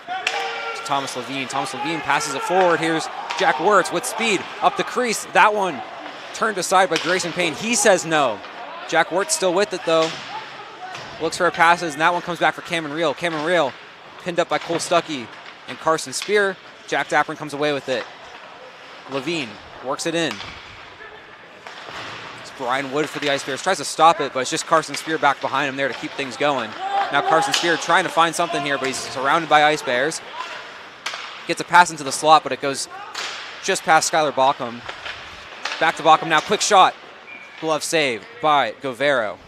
To Thomas Levine. Thomas Levine passes it forward. Here's Jack Wirtz with speed up the crease. That one turned aside by Grayson Payne. He says no. Jack Wirtz still with it though. Looks for passes, and that one comes back for Cameron Reel. Cameron Reel pinned up by Cole Stuckey and Carson Spear. Jack Dapperin comes away with it. Levine works it in. It's Brian Wood for the Ice Bears. Tries to stop it, but it's just Carson Spear back behind him there to keep things going. Now Carson Spear trying to find something here, but he's surrounded by Ice Bears. Gets a pass into the slot, but it goes just past Skylar Baucom. Back to Baucom now. Quick shot. Glove save by Govero.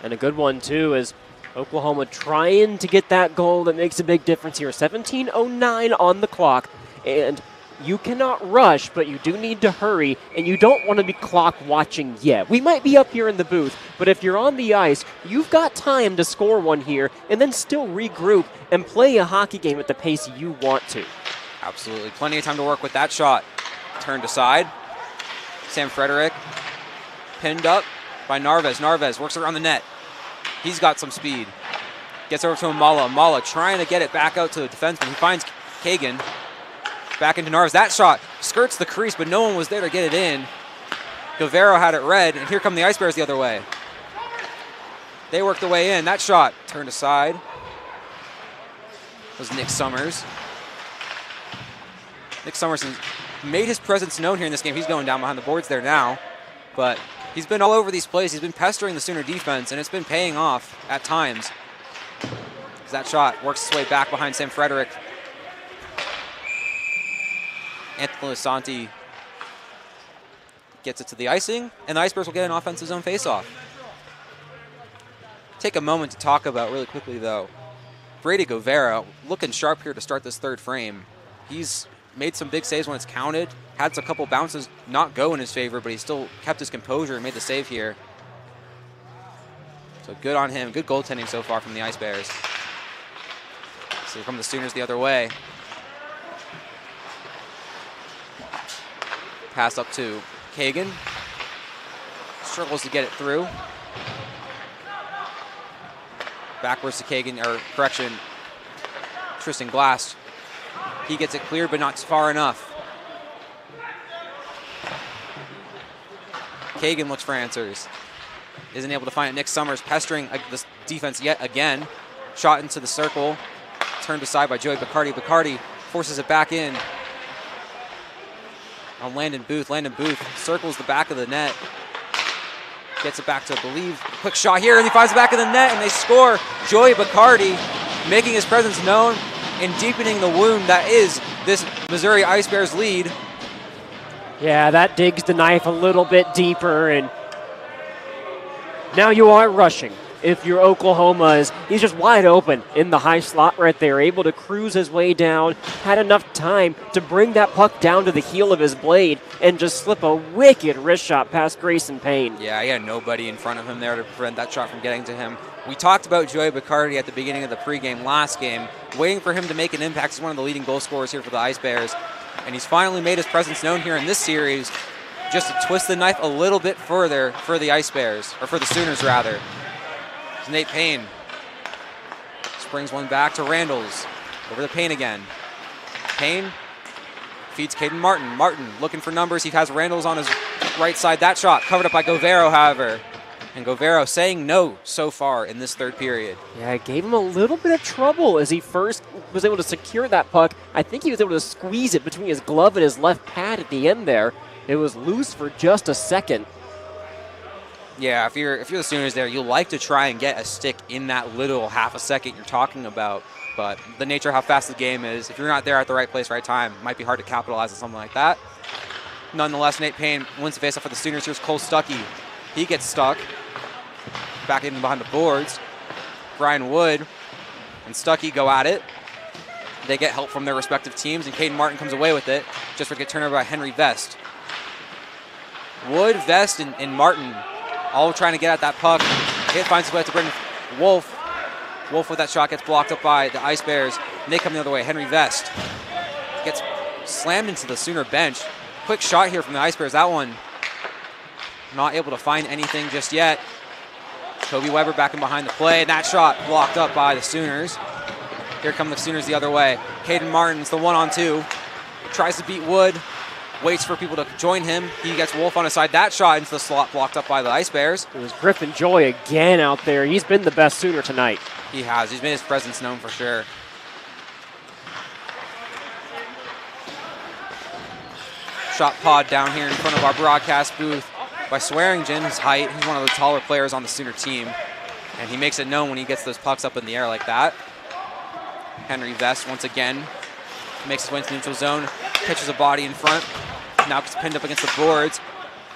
And a good one, too, is Oklahoma trying to get that goal that makes a big difference here. 17:09 on the clock, and you cannot rush, but you do need to hurry, and you don't want to be clock watching yet. We might be up here in the booth, but if you're on the ice, you've got time to score one here and then still regroup and play a hockey game at the pace you want to. Absolutely. Plenty of time to work with that shot. Turned aside. Sam Frederick pinned up by Narvaez. Narvaez works around the net. He's got some speed. Gets over to Amala. Amala trying to get it back out to the defenseman. He finds Kagan. Back into Narvaez. That shot skirts the crease, but no one was there to get it in. Govero had it read, and here come the Ice Bears the other way. They worked their way in. That shot turned aside. It was Nick Summers. Nick Summers made his presence known here in this game. He's going down behind the boards there now, but he's been all over these plays. He's been pestering the Sooner defense, and it's been paying off at times. That shot works its way back behind Sam Frederick. Anthony Lasanti gets it to the icing, and the Ice Bears will get an offensive zone faceoff. Take a moment to talk about really quickly, though. Brady Govero looking sharp here to start this third frame. He's made some big saves when it's counted. Had a couple bounces not go in his favor, but he still kept his composure and made the save here. So good on him. Good goaltending so far from the Ice Bears. So here come the Sooners the other way. Pass up to Kagan. Struggles to get it through. Backwards to Kagan, or correction, Tristan Glass. He gets it cleared, but not far enough. Kagan looks for answers. Isn't able to find it. Nick Summers pestering this defense yet again. Shot into the circle. Turned aside by Joey Bacardi. Bacardi forces it back in on Landon Booth. Landon Booth circles the back of the net. Gets it back to, I believe, quick shot here, and he finds the back of the net, and they score. Joey Bacardi making his presence known and deepening the wound that is this Missouri Ice Bears lead. Yeah, that digs the knife a little bit deeper, and now you are rushing. If you're Oklahoma, he's just wide open in the high slot right there, able to cruise his way down, had enough time to bring that puck down to the heel of his blade and just slip a wicked wrist shot past Grayson Payne. Yeah, he had nobody in front of him there to prevent that shot from getting to him. We talked about Joey Bacardi at the beginning of the pregame last game, waiting for him to make an impact. He's one of the leading goal scorers here for the Ice Bears, and he's finally made his presence known here in this series, just to twist the knife a little bit further for the Ice Bears, or for the Sooners rather. It's Nate Payne. Springs one back to Randalls. Over to Payne again. Payne feeds Caden Martin. Martin looking for numbers. He has Randalls on his right side. That shot covered up by Govero, however. And Govero saying no so far in this third period. Yeah, it gave him a little bit of trouble as he first was able to secure that puck. I think he was able to squeeze it between his glove and his left pad at the end there. It was loose for just a second. Yeah, if you're the Sooners there, you like to try and get a stick in that little half a second you're talking about. But the nature of how fast the game is, if you're not there at the right place, right time, it might be hard to capitalize on something like that. Nonetheless, Nate Payne wins the faceoff for the Sooners. Here's Cole Stuckey. He gets stuck. Back in behind the boards. Brian Wood and Stuckey go at it. They get help from their respective teams, and Caden Martin comes away with it. Just for a good turnover by Henry Vest. Wood, Vest, and Martin all trying to get at that puck. It finds its way to Brendan Wolf. Wolf with that shot gets blocked up by the Ice Bears, and they come the other way. Henry Vest gets slammed into the Sooner bench. Quick shot here from the Ice Bears. That one not able to find anything just yet. Toby Weber back in behind the play, and that shot blocked up by the Sooners. Here come the Sooners the other way. Caden Martin's the 1-on-2. Tries to beat Wood. waits for people to join him. He gets Wolf on his side. That shot into the slot blocked up by the Ice Bears. It was Griffin Joy again out there. He's been the best Sooner tonight. He has. He's made his presence known for sure. Shot pod down here in front of our broadcast booth by Swearingen. His height, he's one of the taller players on the Sooner team. And he makes it known when he gets those pucks up in the air like that. Henry Vest once again makes his way into neutral zone, catches a body in front, now gets pinned up against the boards.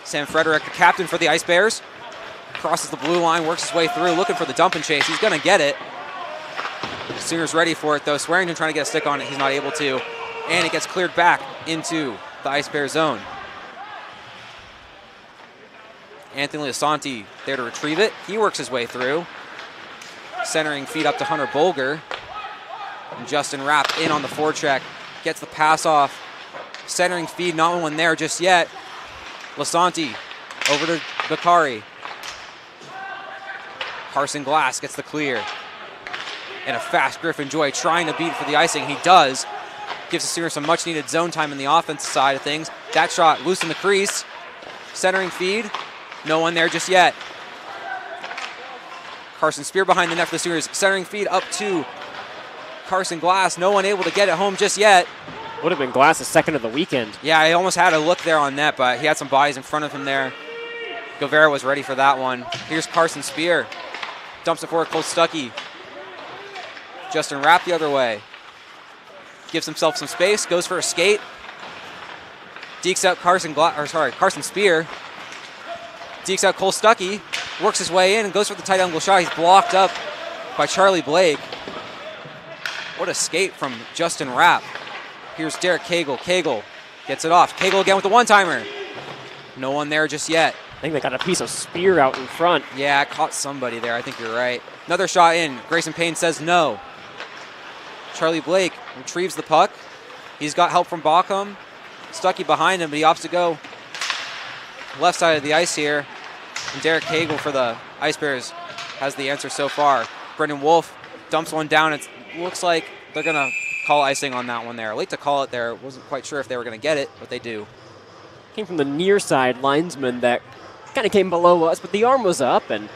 Sam Frederick, the captain for the Ice Bears, crosses the blue line, works his way through, looking for the dump and chase. He's gonna get it. Sooners ready for it though. Swearingen trying to get a stick on it, he's not able to. And it gets cleared back into the Ice Bear zone. Anthony Lasanti there to retrieve it. He works his way through. Centering feed up to Hunter Bolger. And Justin Rapp in on the forecheck. Gets the pass off. Centering feed, not one there just yet. Lasanti over to Bakari. Carson Glass gets the clear. And a fast Griffin Joy trying to beat for the icing. He does. Gives the Sooners some much needed zone time in the offensive side of things. That shot loose in the crease. Centering feed. No one there just yet. Carson Spear behind the net for the Sooners. Centering feed up to Carson Glass. No one able to get it home just yet. Would have been Glass's second of the weekend. Yeah, he almost had a look there on net, but he had some bodies in front of him there. Guevara was ready for that one. Here's Carson Spear. Dumps it forward, Cole Stuckey. Justin Rapp the other way. Gives himself some space, goes for a skate. Dekes out Carson Spear. Dekes out Cole Stuckey. Works his way in and goes for the tight angle shot. He's blocked up by Charlie Blake. What a skate from Justin Rapp. Here's Derek Cagle. Cagle gets it off. Cagle again with the one-timer. No one there just yet. I think they got a piece of Spear out in front. Yeah, caught somebody there. I think you're right. Another shot in. Grayson Payne says no. Charlie Blake retrieves the puck. He's got help from Baucom. Stuckey behind him, but he opts to go left side of the ice here. And Derek Cagle for the Ice Bears has the answer so far. Brendan Wolf dumps one down. It looks like they're going to call icing on that one there. Late to call it there. Wasn't quite sure if they were going to get it, but they do. Came from the near side linesman that kind of came below us, but the arm was up, and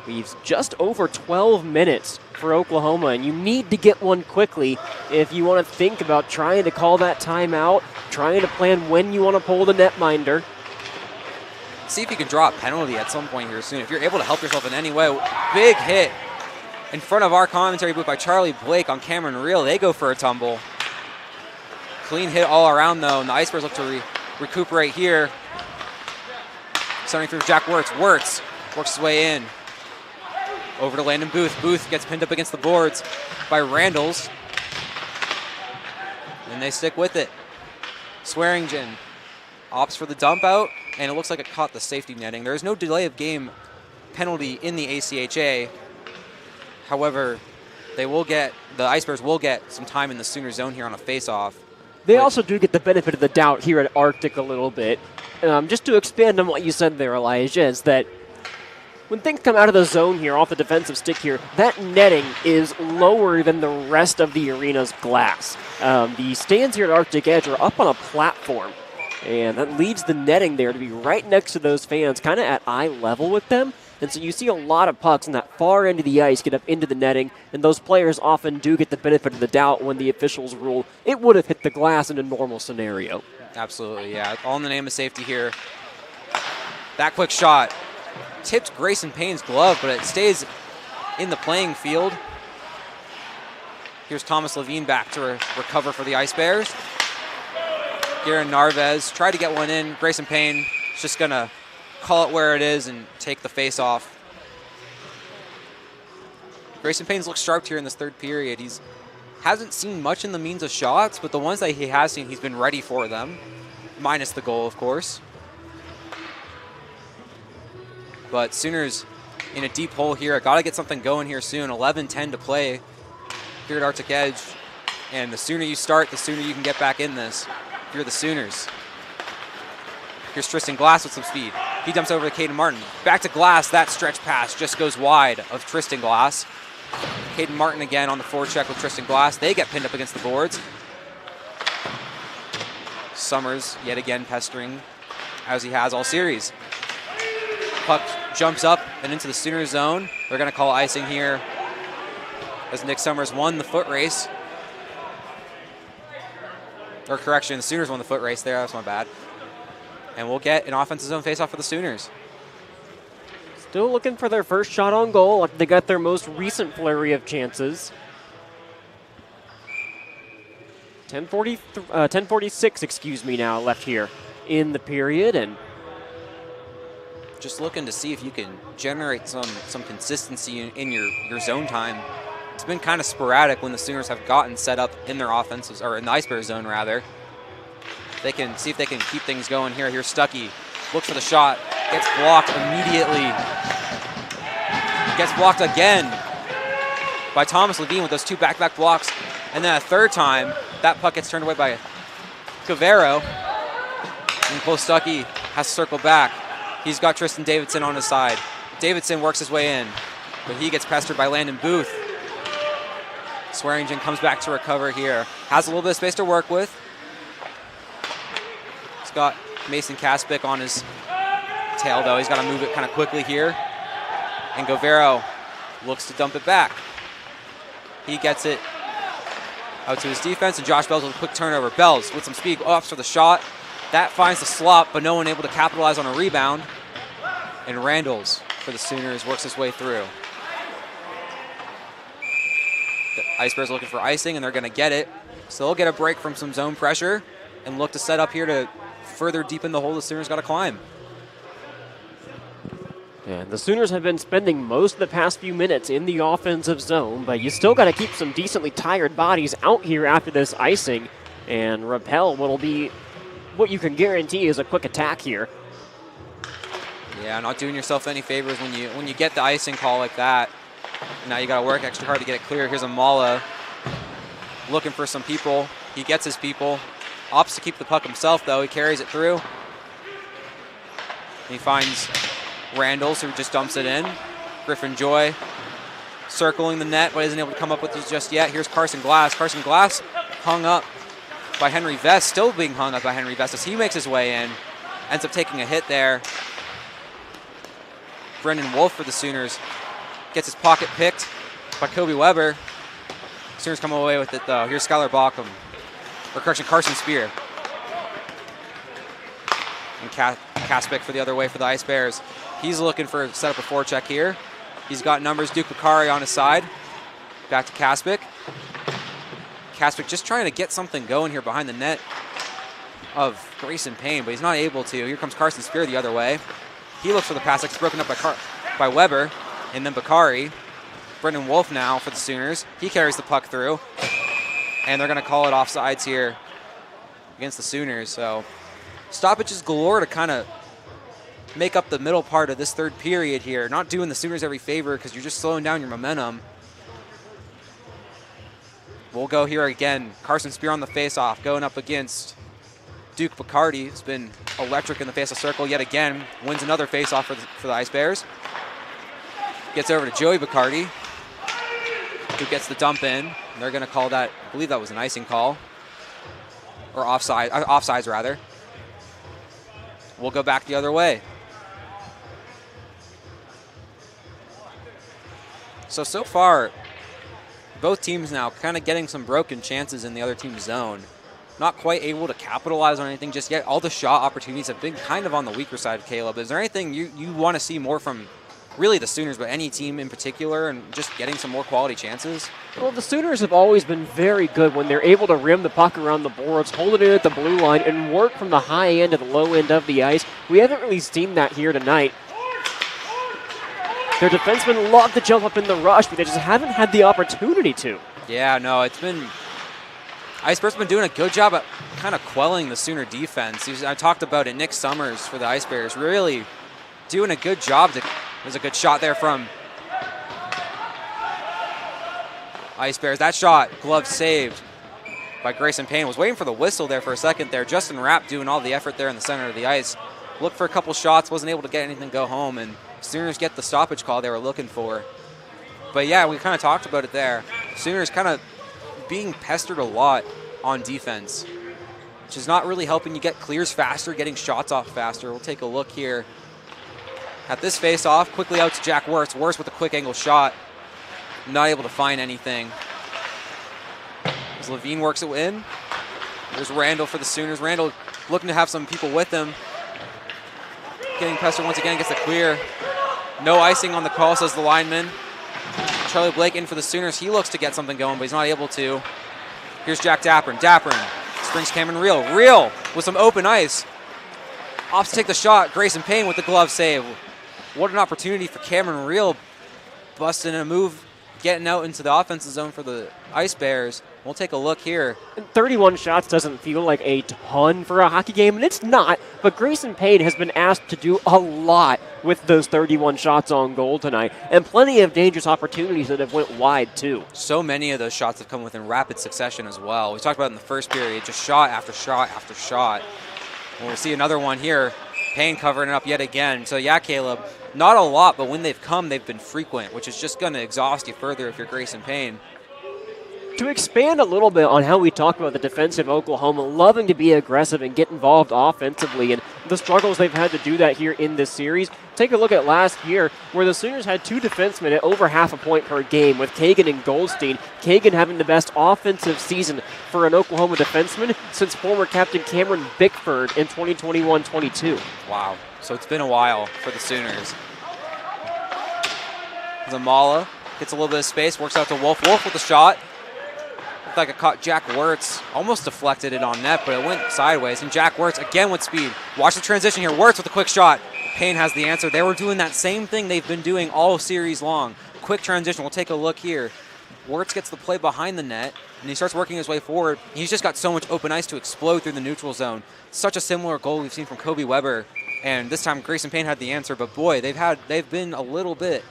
we've just over 12 minutes for Oklahoma, and you need to get one quickly if you want to think about trying to call that timeout, trying to plan when you want to pull the netminder. See if you can draw a penalty at some point here soon. If you're able to help yourself in any way. Big hit in front of our commentary booth by Charlie Blake on Cameron Reel. They go for a tumble. Clean hit all around, though, and the Ice Bears look to recuperate here. Centering through Jack Wirtz. Wirtz works his way in. Over to Landon Booth. Booth gets pinned up against the boards by Randalls. And they stick with it. Swearingen opts for the dump out, and it looks like it caught the safety netting. There is no delay of game penalty in the ACHA. However, the Ice Bears will get some time in the Sooner zone here on a face-off. They also do get the benefit of the doubt here at Arctic a little bit. Just to expand on what you said there, Elijah, is that when things come out of the zone here, off the defensive stick here, that netting is lower than the rest of the arena's glass. The stands here at Arctic Edge are up on a platform, and that leaves the netting there to be right next to those fans, kind of at eye level with them. And so you see a lot of pucks on that far end of the ice get up into the netting, and those players often do get the benefit of the doubt when the officials rule it would have hit the glass in a normal scenario. Absolutely, yeah. All in the name of safety here. That quick shot tipped Grayson Payne's glove, but it stays in the playing field. Here's Thomas Levine back to recover for the Ice Bears. Garen Narvez tried to get one in. Grayson Payne is just going to call it where it is and take the face off. Grayson Payne's looked sharp here in this third period. He's hasn't seen much in the means of shots, but the ones that he has seen, he's been ready for them, minus the goal, of course. But Sooners in a deep hole here. Got to get something going here soon. 11-10 to play here at Arctic Edge. And the sooner you start, the sooner you can get back in this if you're the Sooners. Here's Tristan Glass with some speed. He dumps over to Caden Martin. Back to Glass. That stretch pass just goes wide of Tristan Glass. Caden Martin again on the forecheck with Tristan Glass. They get pinned up against the boards. Summers yet again pestering as he has all series. Puck jumps up and into the Sooner zone. They're going to call icing here as Nick Summers won the foot race. Or correction, the Sooners won the foot race there. That's my bad. And we'll get an offensive zone faceoff for the Sooners. Still looking for their first shot on goal after they got their most recent flurry of chances. 10:46, now left here in the period, and just looking to see if you can generate some consistency in your zone time. It's been kind of sporadic when the Sooners have gotten set up in their offenses, or in the Ice Bears zone rather. They can see if they can keep things going here. Here's Stuckey, looks for the shot, gets blocked immediately. Gets blocked again by Thomas Levine with those 2 back-to-back blocks. And then a third time, that puck gets turned away by Cavero. And Cole Stuckey has to circle back. He's got Tristan Davidson on his side. Davidson works his way in, but he gets pestered by Landon Booth. Swearingen comes back to recover here. Has a little bit of space to work with. He's got Mason Kaspic on his tail, though. He's got to move it kind of quickly here. And Govero looks to dump it back. He gets it out to his defense, and Josh Bells with a quick turnover. Bells with some speed opts for the shot. That finds the slot, but no one able to capitalize on a rebound. And Randalls for the Sooners works his way through. The Ice Bears looking for icing, and they're going to get it. So they'll get a break from some zone pressure and look to set up here to further deepen the hole the Sooners got to climb. Yeah, the Sooners have been spending most of the past few minutes in the offensive zone, but you still got to keep some decently tired bodies out here after this icing and repel what'll be what you can guarantee is a quick attack here. Yeah, not doing yourself any favors when you get the icing call like that. Now you got to work extra hard to get it clear. Here's Amala looking for some people. He gets his people. Opts to keep the puck himself, though. He carries it through. He finds Randalls, who just dumps it in. Griffin Joy circling the net, but isn't able to come up with it just yet. Here's Carson Glass. Carson Glass hung up by Henry Vest, still being hung up by Henry Vest as he makes his way in. Ends up taking a hit there. Brendan Wolf for the Sooners gets his pocket picked by Kobe Weber. Sooners come away with it, though. Here's Skylar Baucom. Or correction, Carson Spear. And Kaspic for the other way for the Ice Bears. He's looking for a set up a forecheck here. He's got numbers. Duke Bakari on his side. Back to Kaspic. Kaspic just trying to get something going here behind the net of Grayson Payne, but he's not able to. Here comes Carson Spear the other way. He looks for the pass. It's broken up by Weber. And then Bakari. Brendan Wolf now for the Sooners. He carries the puck through. And they're going to call it offsides here against the Sooners. So stoppages galore to kind of make up the middle part of this third period here. Not doing the Sooners every favor because you're just slowing down your momentum. We'll go here again. Carson Spear on the faceoff going up against Duke Bacardi. It's been electric in the faceoff circle yet again. Wins another faceoff for the Ice Bears. Gets over to Joey Bacardi, who gets the dump in. And they're going to call that, I believe that was an icing call. Or offsides rather. We'll go back the other way. So far, both teams now kind of getting some broken chances in the other team's zone. Not quite able to capitalize on anything just yet. All the shot opportunities have been kind of on the weaker side, Caleb. Is there anything you want to see more from really the Sooners, but any team in particular, and just getting some more quality chances? Well, the Sooners have always been very good when they're able to rim the puck around the boards, hold it in at the blue line, and work from the high end to the low end of the ice. We haven't really seen that here tonight. Their defensemen love to jump up in the rush, but they just haven't had the opportunity to. Yeah, no, it's been... Ice Bears have been doing a good job at kind of quelling the Sooner defense. I talked about it, Nick Summers for the Ice Bears, really doing a good job. There's a good shot there from Ice Bears. That shot, glove saved by Grayson Payne. Was waiting for the whistle there for a second there. Justin Rapp doing all the effort there in the center of the ice. Looked for a couple shots, wasn't able to get anything go home, and Sooners get the stoppage call they were looking for. But yeah, we kind of talked about it there. Sooners kind of being pestered a lot on defense, which is not really helping you get clears faster, getting shots off faster. We'll take a look here at this face-off. Quickly out to Jack Wirtz. Wirtz with a quick angle shot. Not able to find anything. As Levine works it in. There's Randall for the Sooners. Randall looking to have some people with him. Getting pestered once again, gets the clear. No icing on the call, says the lineman. Charlie Blake in for the Sooners. He looks to get something going, but he's not able to. Here's Jack Dappern. Dappern springs Cameron Reel. Reel with some open ice. Opts to take the shot. Grayson Payne with the glove save. What an opportunity for Cameron Reel. Busting a move, getting out into the offensive zone for the Ice Bears. We'll take a look here. 31 shots doesn't feel like a ton for a hockey game, and it's not, but Grayson Payne has been asked to do a lot with those 31 shots on goal tonight, and plenty of dangerous opportunities that have went wide, too. So many of those shots have come within rapid succession as well. We talked about it in the first period, just shot after shot after shot. And we'll see another one here. Payne covering it up yet again. So yeah, Caleb, not a lot, but when they've come, they've been frequent, which is just going to exhaust you further if you're Grayson Payne. To expand a little bit on how we talk about the defensive Oklahoma loving to be aggressive and get involved offensively and the struggles they've had to do that here in this series, take a look at last year where the Sooners had two defensemen at over half a point per game with Kagan and Goldstein. Kagan having the best offensive season for an Oklahoma defenseman since former captain Cameron Bickford in 2021-22. Wow. So it's been a while for the Sooners. Zamala gets a little bit of space, works out to Wolf. Wolf with the shot. Looked like it caught Jack Wirtz. Almost deflected it on net, but it went sideways. And Jack Wirtz again with speed. Watch the transition here. Wirtz with a quick shot. Payne has the answer. They were doing that same thing they've been doing all series long. Quick transition. We'll take a look here. Wirtz gets the play behind the net, and he starts working his way forward. He's just got so much open ice to explode through the neutral zone. Such a similar goal we've seen from Kobe Weber. And this time Grayson Payne had the answer, but boy, they've been a little bit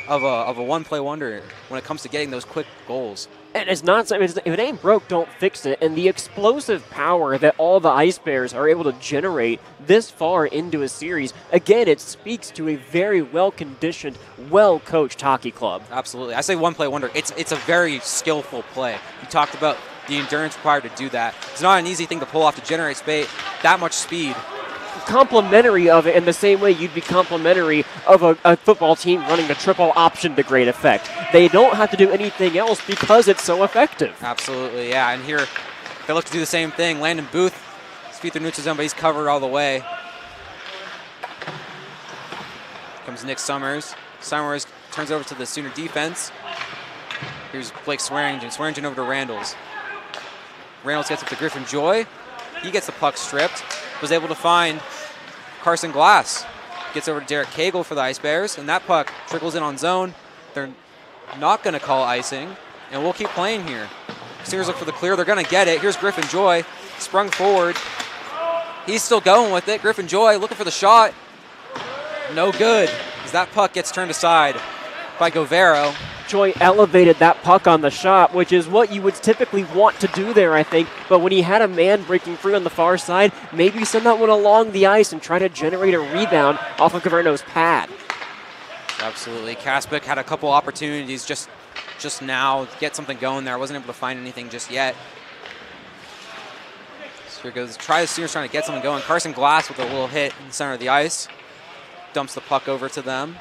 of a one-play wonder when it comes to getting those quick goals. And it's not something, if it ain't broke, don't fix it. And the explosive power that all the Ice Bears are able to generate this far into a series, again, it speaks to a very well-conditioned, well-coached hockey club. Absolutely. I say one-play wonder. It's a very skillful play. You talked about the endurance required to do that. It's not an easy thing to pull off to generate that much speed. Complimentary of it in the same way you'd be complimentary of a football team running the triple option to great effect. They don't have to do anything else because it's so effective. Absolutely, yeah. And here, they look to do the same thing. Landon Booth, speed through neutral zone, but he's covered all the way. Comes Nick Summers. Summers turns over to the Sooner defense. Here's Blake Swearingen. Swearingen over to Randalls. Randalls gets up to Griffin Joy. He gets the puck stripped. Was able to find Carson Glass. Gets over to Derek Cagle for the Ice Bears, and that puck trickles in on zone. They're not going to call icing, and we'll keep playing here. Sooners look for the clear. They're going to get it. Here's Griffin Joy. Sprung forward. He's still going with it. Griffin Joy looking for the shot. No good, as that puck gets turned aside by Govero. Joy elevated that puck on the shot, which is what you would typically want to do there, I think. But when he had a man breaking free on the far side, maybe send that one along the ice and try to generate a rebound off of Governo's pad. Absolutely. Kaspic had a couple opportunities just now to get something going there. Wasn't able to find anything just yet. So here goes. Sooners trying to get something going. Carson Glass with a little hit in the center of the ice. Dumps the puck over to them.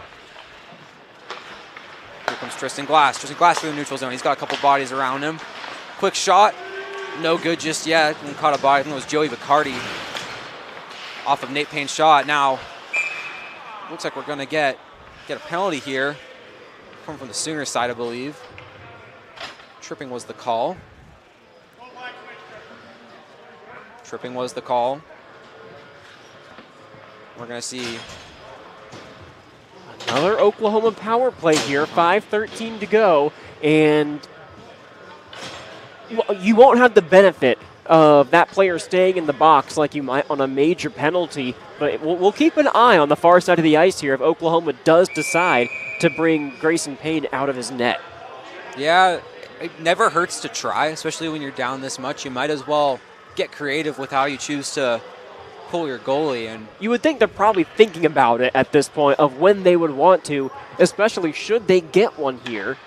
Here comes Tristan Glass. Tristan Glass through the neutral zone. He's got a couple bodies around him. Quick shot. No good just yet. And caught a body. I think it was Joey Vicardi off of Nate Payne's shot. Now, looks like we're going to get a penalty here. Coming from the Sooners side, I believe. Tripping was the call. Tripping was the call. We're going to see another Oklahoma power play here, 5:13 to go, and you won't have the benefit of that player staying in the box like you might on a major penalty, but we'll keep an eye on the far side of the ice here if Oklahoma does decide to bring Grayson Payne out of his net. Yeah, it never hurts to try, especially when you're down this much. You might as well get creative with how you choose to pull your goalie. And you would think they're probably thinking about it at this point of when they would want to, especially should they get one here.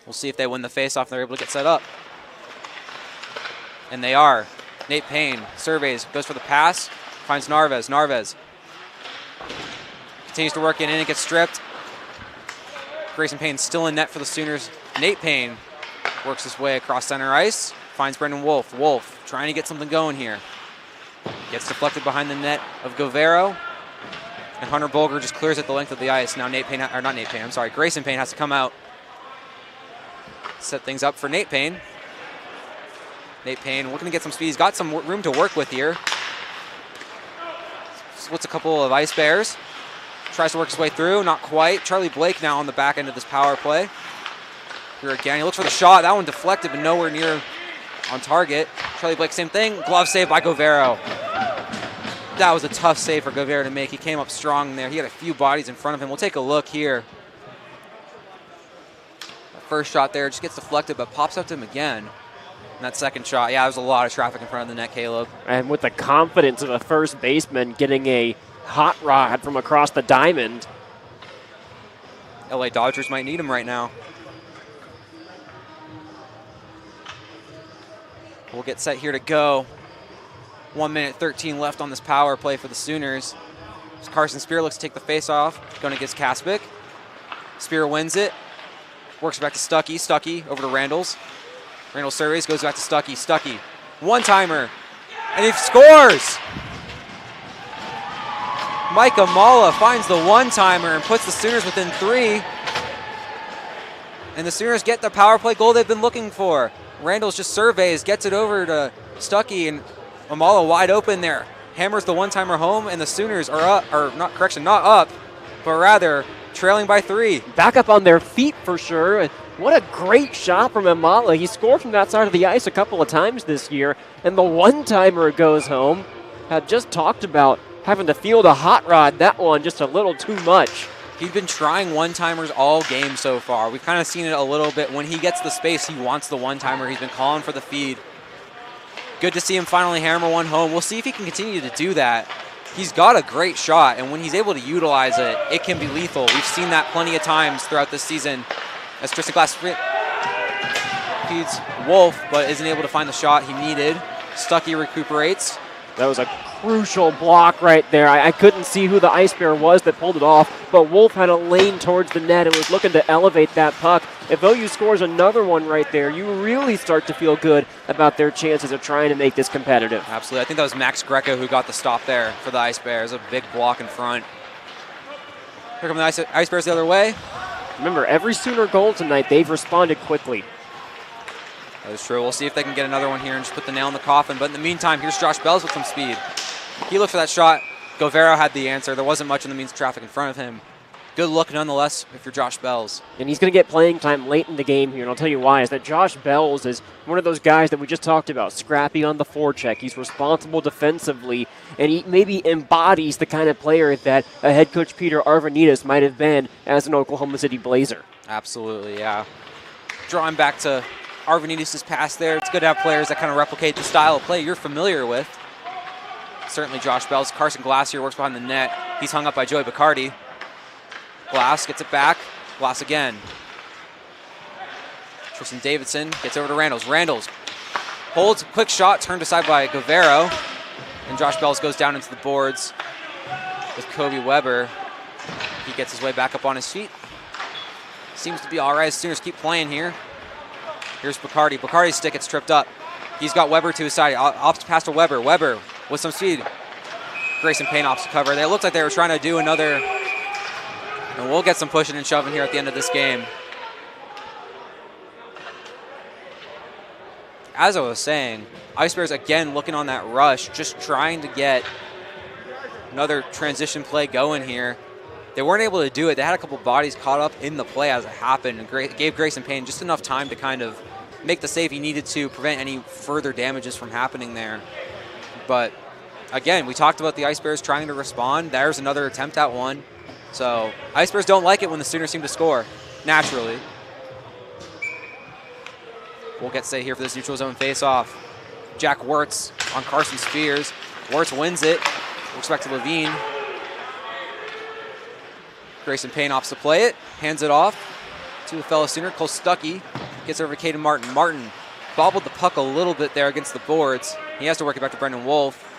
We'll see if they win the faceoff and they're able to get set up. And they are. Nate Payne surveys, goes for the pass, finds Narvez. Narvez continues to work in, and it gets stripped. Grayson Payne still in net for the Sooners. Nate Payne works his way across center ice, finds Brendan Wolf. Wolf trying to get something going here. Gets deflected behind the net of Govero. And Hunter Bulger just clears it the length of the ice. Now Grayson Payne has to come out. Set things up for Nate Payne. Nate Payne looking to get some speed. He's got some room to work with here. Splits a couple of Ice Bears. Tries to work his way through, not quite. Charlie Blake now on the back end of this power play. Here again, he looks for the shot. That one deflected, but nowhere near on target. Charlie Blake, same thing. Glove save by Govero. That was a tough save for Govero to make. He came up strong there. He had a few bodies in front of him. We'll take a look here. That first shot there just gets deflected, but pops up to him again. And that second shot, yeah, there's a lot of traffic in front of the net, Caleb. And with the confidence of a first baseman getting a hot rod from across the diamond. LA Dodgers might need him right now. We'll get set here to go. 1 minute 13 left on this power play for the Sooners. Carson Spear looks to take the face off. Going against Kaspic. Spear wins it. Works back to Stuckey. Stuckey over to Randalls. Randall surveys, goes back to Stuckey. Stuckey, one-timer, and he scores! Mike Amala finds the one-timer and puts the Sooners within 3. And the Sooners get the power play goal they've been looking for. Randalls just surveys, gets it over to Stuckey, and Amala wide open there. Hammers the one-timer home, and the Sooners are up, not up, but rather trailing by 3. Back up on their feet for sure. What a great shot from Amala. He scored from that side of the ice a couple of times this year, and the one-timer goes home. Had just talked about having to field a hot rod. That one just a little too much. He's been trying one-timers all game so far. We've kind of seen it a little bit. When he gets the space, he wants the one-timer. He's been calling for the feed. Good to see him finally hammer one home. We'll see if he can continue to do that. He's got a great shot, and when he's able to utilize it, it can be lethal. We've seen that plenty of times throughout this season as Tristan Glass feeds Wolf, but isn't able to find the shot he needed. Stuckey recuperates. That was a crucial block right there. I couldn't see who the Ice Bear was that pulled it off, but Wolf had a lane towards the net and was looking to elevate that puck. If OU scores another one right there, you really start to feel good about their chances of trying to make this competitive. Absolutely. I think that was Max Greco who got the stop there for the Ice Bears. A big block in front. Here come the Ice Bears the other way. Remember, every Sooner goal tonight, they've responded quickly. That is true. We'll see if they can get another one here and just put the nail in the coffin. But in the meantime, here's Josh Bells with some speed. He looked for that shot. Govero had the answer. There wasn't much in the means of traffic in front of him. Good look nonetheless if you're Josh Bells. And he's going to get playing time late in the game here, and I'll tell you why. Is that Josh Bells is one of those guys that we just talked about, scrappy on the forecheck. He's responsible defensively, and he maybe embodies the kind of player that a head coach Peter Arvanitis might have been as an Oklahoma City Blazer. Absolutely, yeah. Drawing back to Arvanitis' pass there. It's good to have players that kind of replicate the style of play you're familiar with. Certainly Josh Bells. Carson Glass here works behind the net. He's hung up by Joey Bacardi. Glass gets it back. Glass again. Tristan Davidson gets over to Randalls. Randalls holds, quick shot, turned aside by Govero. And Josh Bells goes down into the boards with Kobe Weber. He gets his way back up on his feet. Seems to be all right. Sooners keep playing here. Here's Bacardi. Bacardi's stick gets tripped up. He's got Weber to his side. Ops pass to Weber. Weber with some speed. Grayson Payne ops to cover. They looked like they were trying to do another. And we'll get some pushing and shoving here at the end of this game. As I was saying, Ice Bears again looking on that rush, just trying to get another transition play going here. They weren't able to do it. They had a couple bodies caught up in the play as it happened and gave Grayson Payne just enough time to kind of make the save he needed to prevent any further damages from happening there. But again, we talked about the Ice Bears trying to respond. There's another attempt at one. So Ice Bears don't like it when the Sooners seem to score, naturally. We'll get set here for this neutral zone face-off. Jack Wirtz on Carson Spears. Wirtz wins it. Looks back to Levine. Grayson Payne opts to play it. Hands it off to a fellow Sooner. Cole Stuckey gets over to Caden Martin. Martin bobbled the puck a little bit there against the boards. He has to work it back to Brendan Wolf.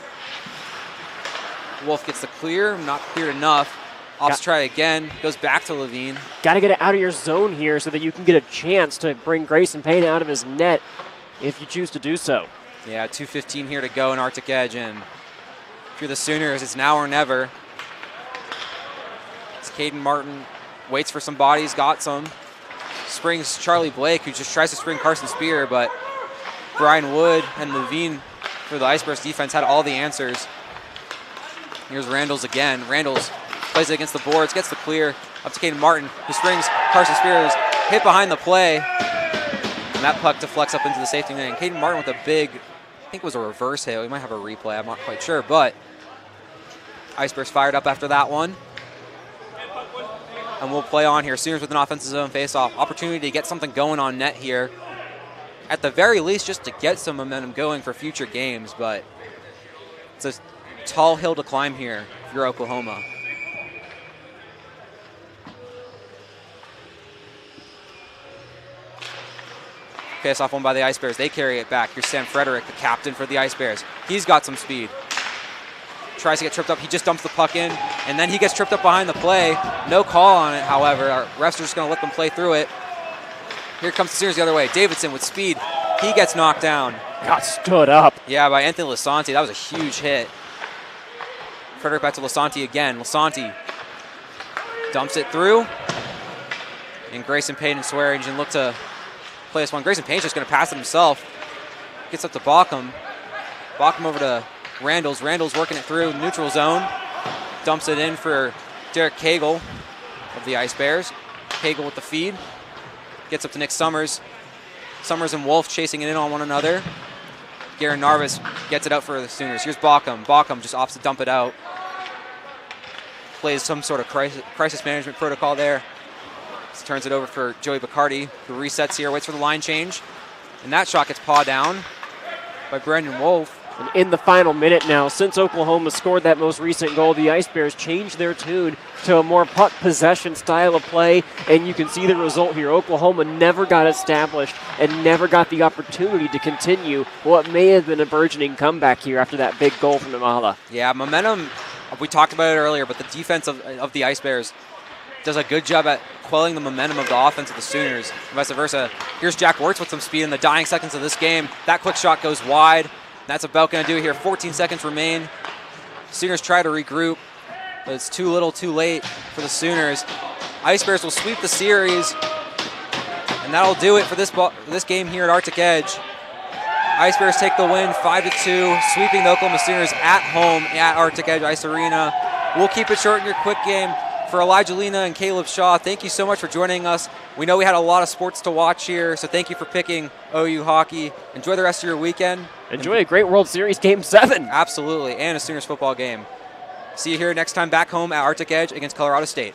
Wolf gets the clear, not cleared enough. Opts to try again, goes back to Levine. Got to get it out of your zone here so that you can get a chance to bring Grayson Payne out of his net if you choose to do so. Yeah, 2:15 here to go in Arctic Edge, and if you're the Sooners, it's now or never. It's Caden Martin, waits for some bodies, got some. Springs Charlie Blake, who just tries to spring Carson Spear, but Brian Wood and Levine for the Icebergs defense had all the answers. Here's Randalls again. Randalls plays it against the boards, gets the clear, up to Caden Martin, who springs Carson Spears, hit behind the play, and that puck deflects up into the safety net. And Caden Martin with a big, I think it was a reverse hit. We might have a replay, I'm not quite sure, but Icebergs fired up after that one. And we'll play on here. Sooners with an offensive zone faceoff. Opportunity to get something going on net here. At the very least, just to get some momentum going for future games, but it's a tall hill to climb here if you're Oklahoma. Face-off won by the Ice Bears. They carry it back. Here's Sam Frederick, the captain for the Ice Bears. He's got some speed. Tries to get tripped up. He just dumps the puck in, and then he gets tripped up behind the play. No call on it, however. Our refs are just going to let them play through it. Here comes the Sooners the other way. Davidson with speed. He gets knocked down. Got stood up. Yeah, by Anthony Lasanti. That was a huge hit. Frederick back to Lasanti again. Lasanti dumps it through. And Grayson Payne and Swearingen look to play this one. Grayson Payne's just going to pass it himself. Gets up to Bauckham. Bauckham over to Randalls. Randalls working it through neutral zone. Dumps it in for Derek Cagle of the Ice Bears. Cagle with the feed. Gets up to Nick Summers. Summers and Wolf chasing it in on one another. Garen Narvis gets it out for the Sooners. Here's Bauckham. Bauckham just opts to dump it out. Plays some sort of crisis management protocol there. Just turns it over for Joey Bacardi, who resets here, waits for the line change. And that shot gets pawed down by Brendan Wolf. And in the final minute now, since Oklahoma scored that most recent goal, the Ice Bears changed their tune to a more puck possession style of play, and you can see the result here. Oklahoma never got established and never got the opportunity to continue what may have been a burgeoning comeback here after that big goal from Imala. Yeah, momentum, we talked about it earlier, but the defense of the Ice Bears does a good job at quelling the momentum of the offense of the Sooners, and vice versa. Here's Jack Wirtz with some speed in the dying seconds of this game. That quick shot goes wide. That's about going to do it here. 14 seconds remain. Sooners try to regroup, but it's too little too late for the Sooners. Ice Bears will sweep the series, and that'll do it for this game here at Arctic Edge. Ice Bears take the win 5-2, sweeping the Oklahoma Sooners at home at Arctic Edge Ice Arena. We'll keep it short in your quick game. For Elijah Lena and Caleb Shaw, thank you so much for joining us. We know we had a lot of sports to watch here, so thank you for picking OU hockey. Enjoy the rest of your weekend. Enjoy a great World Series Game 7. Absolutely, and a Sooners football game. See you here next time back home at Arctic Edge against Colorado State.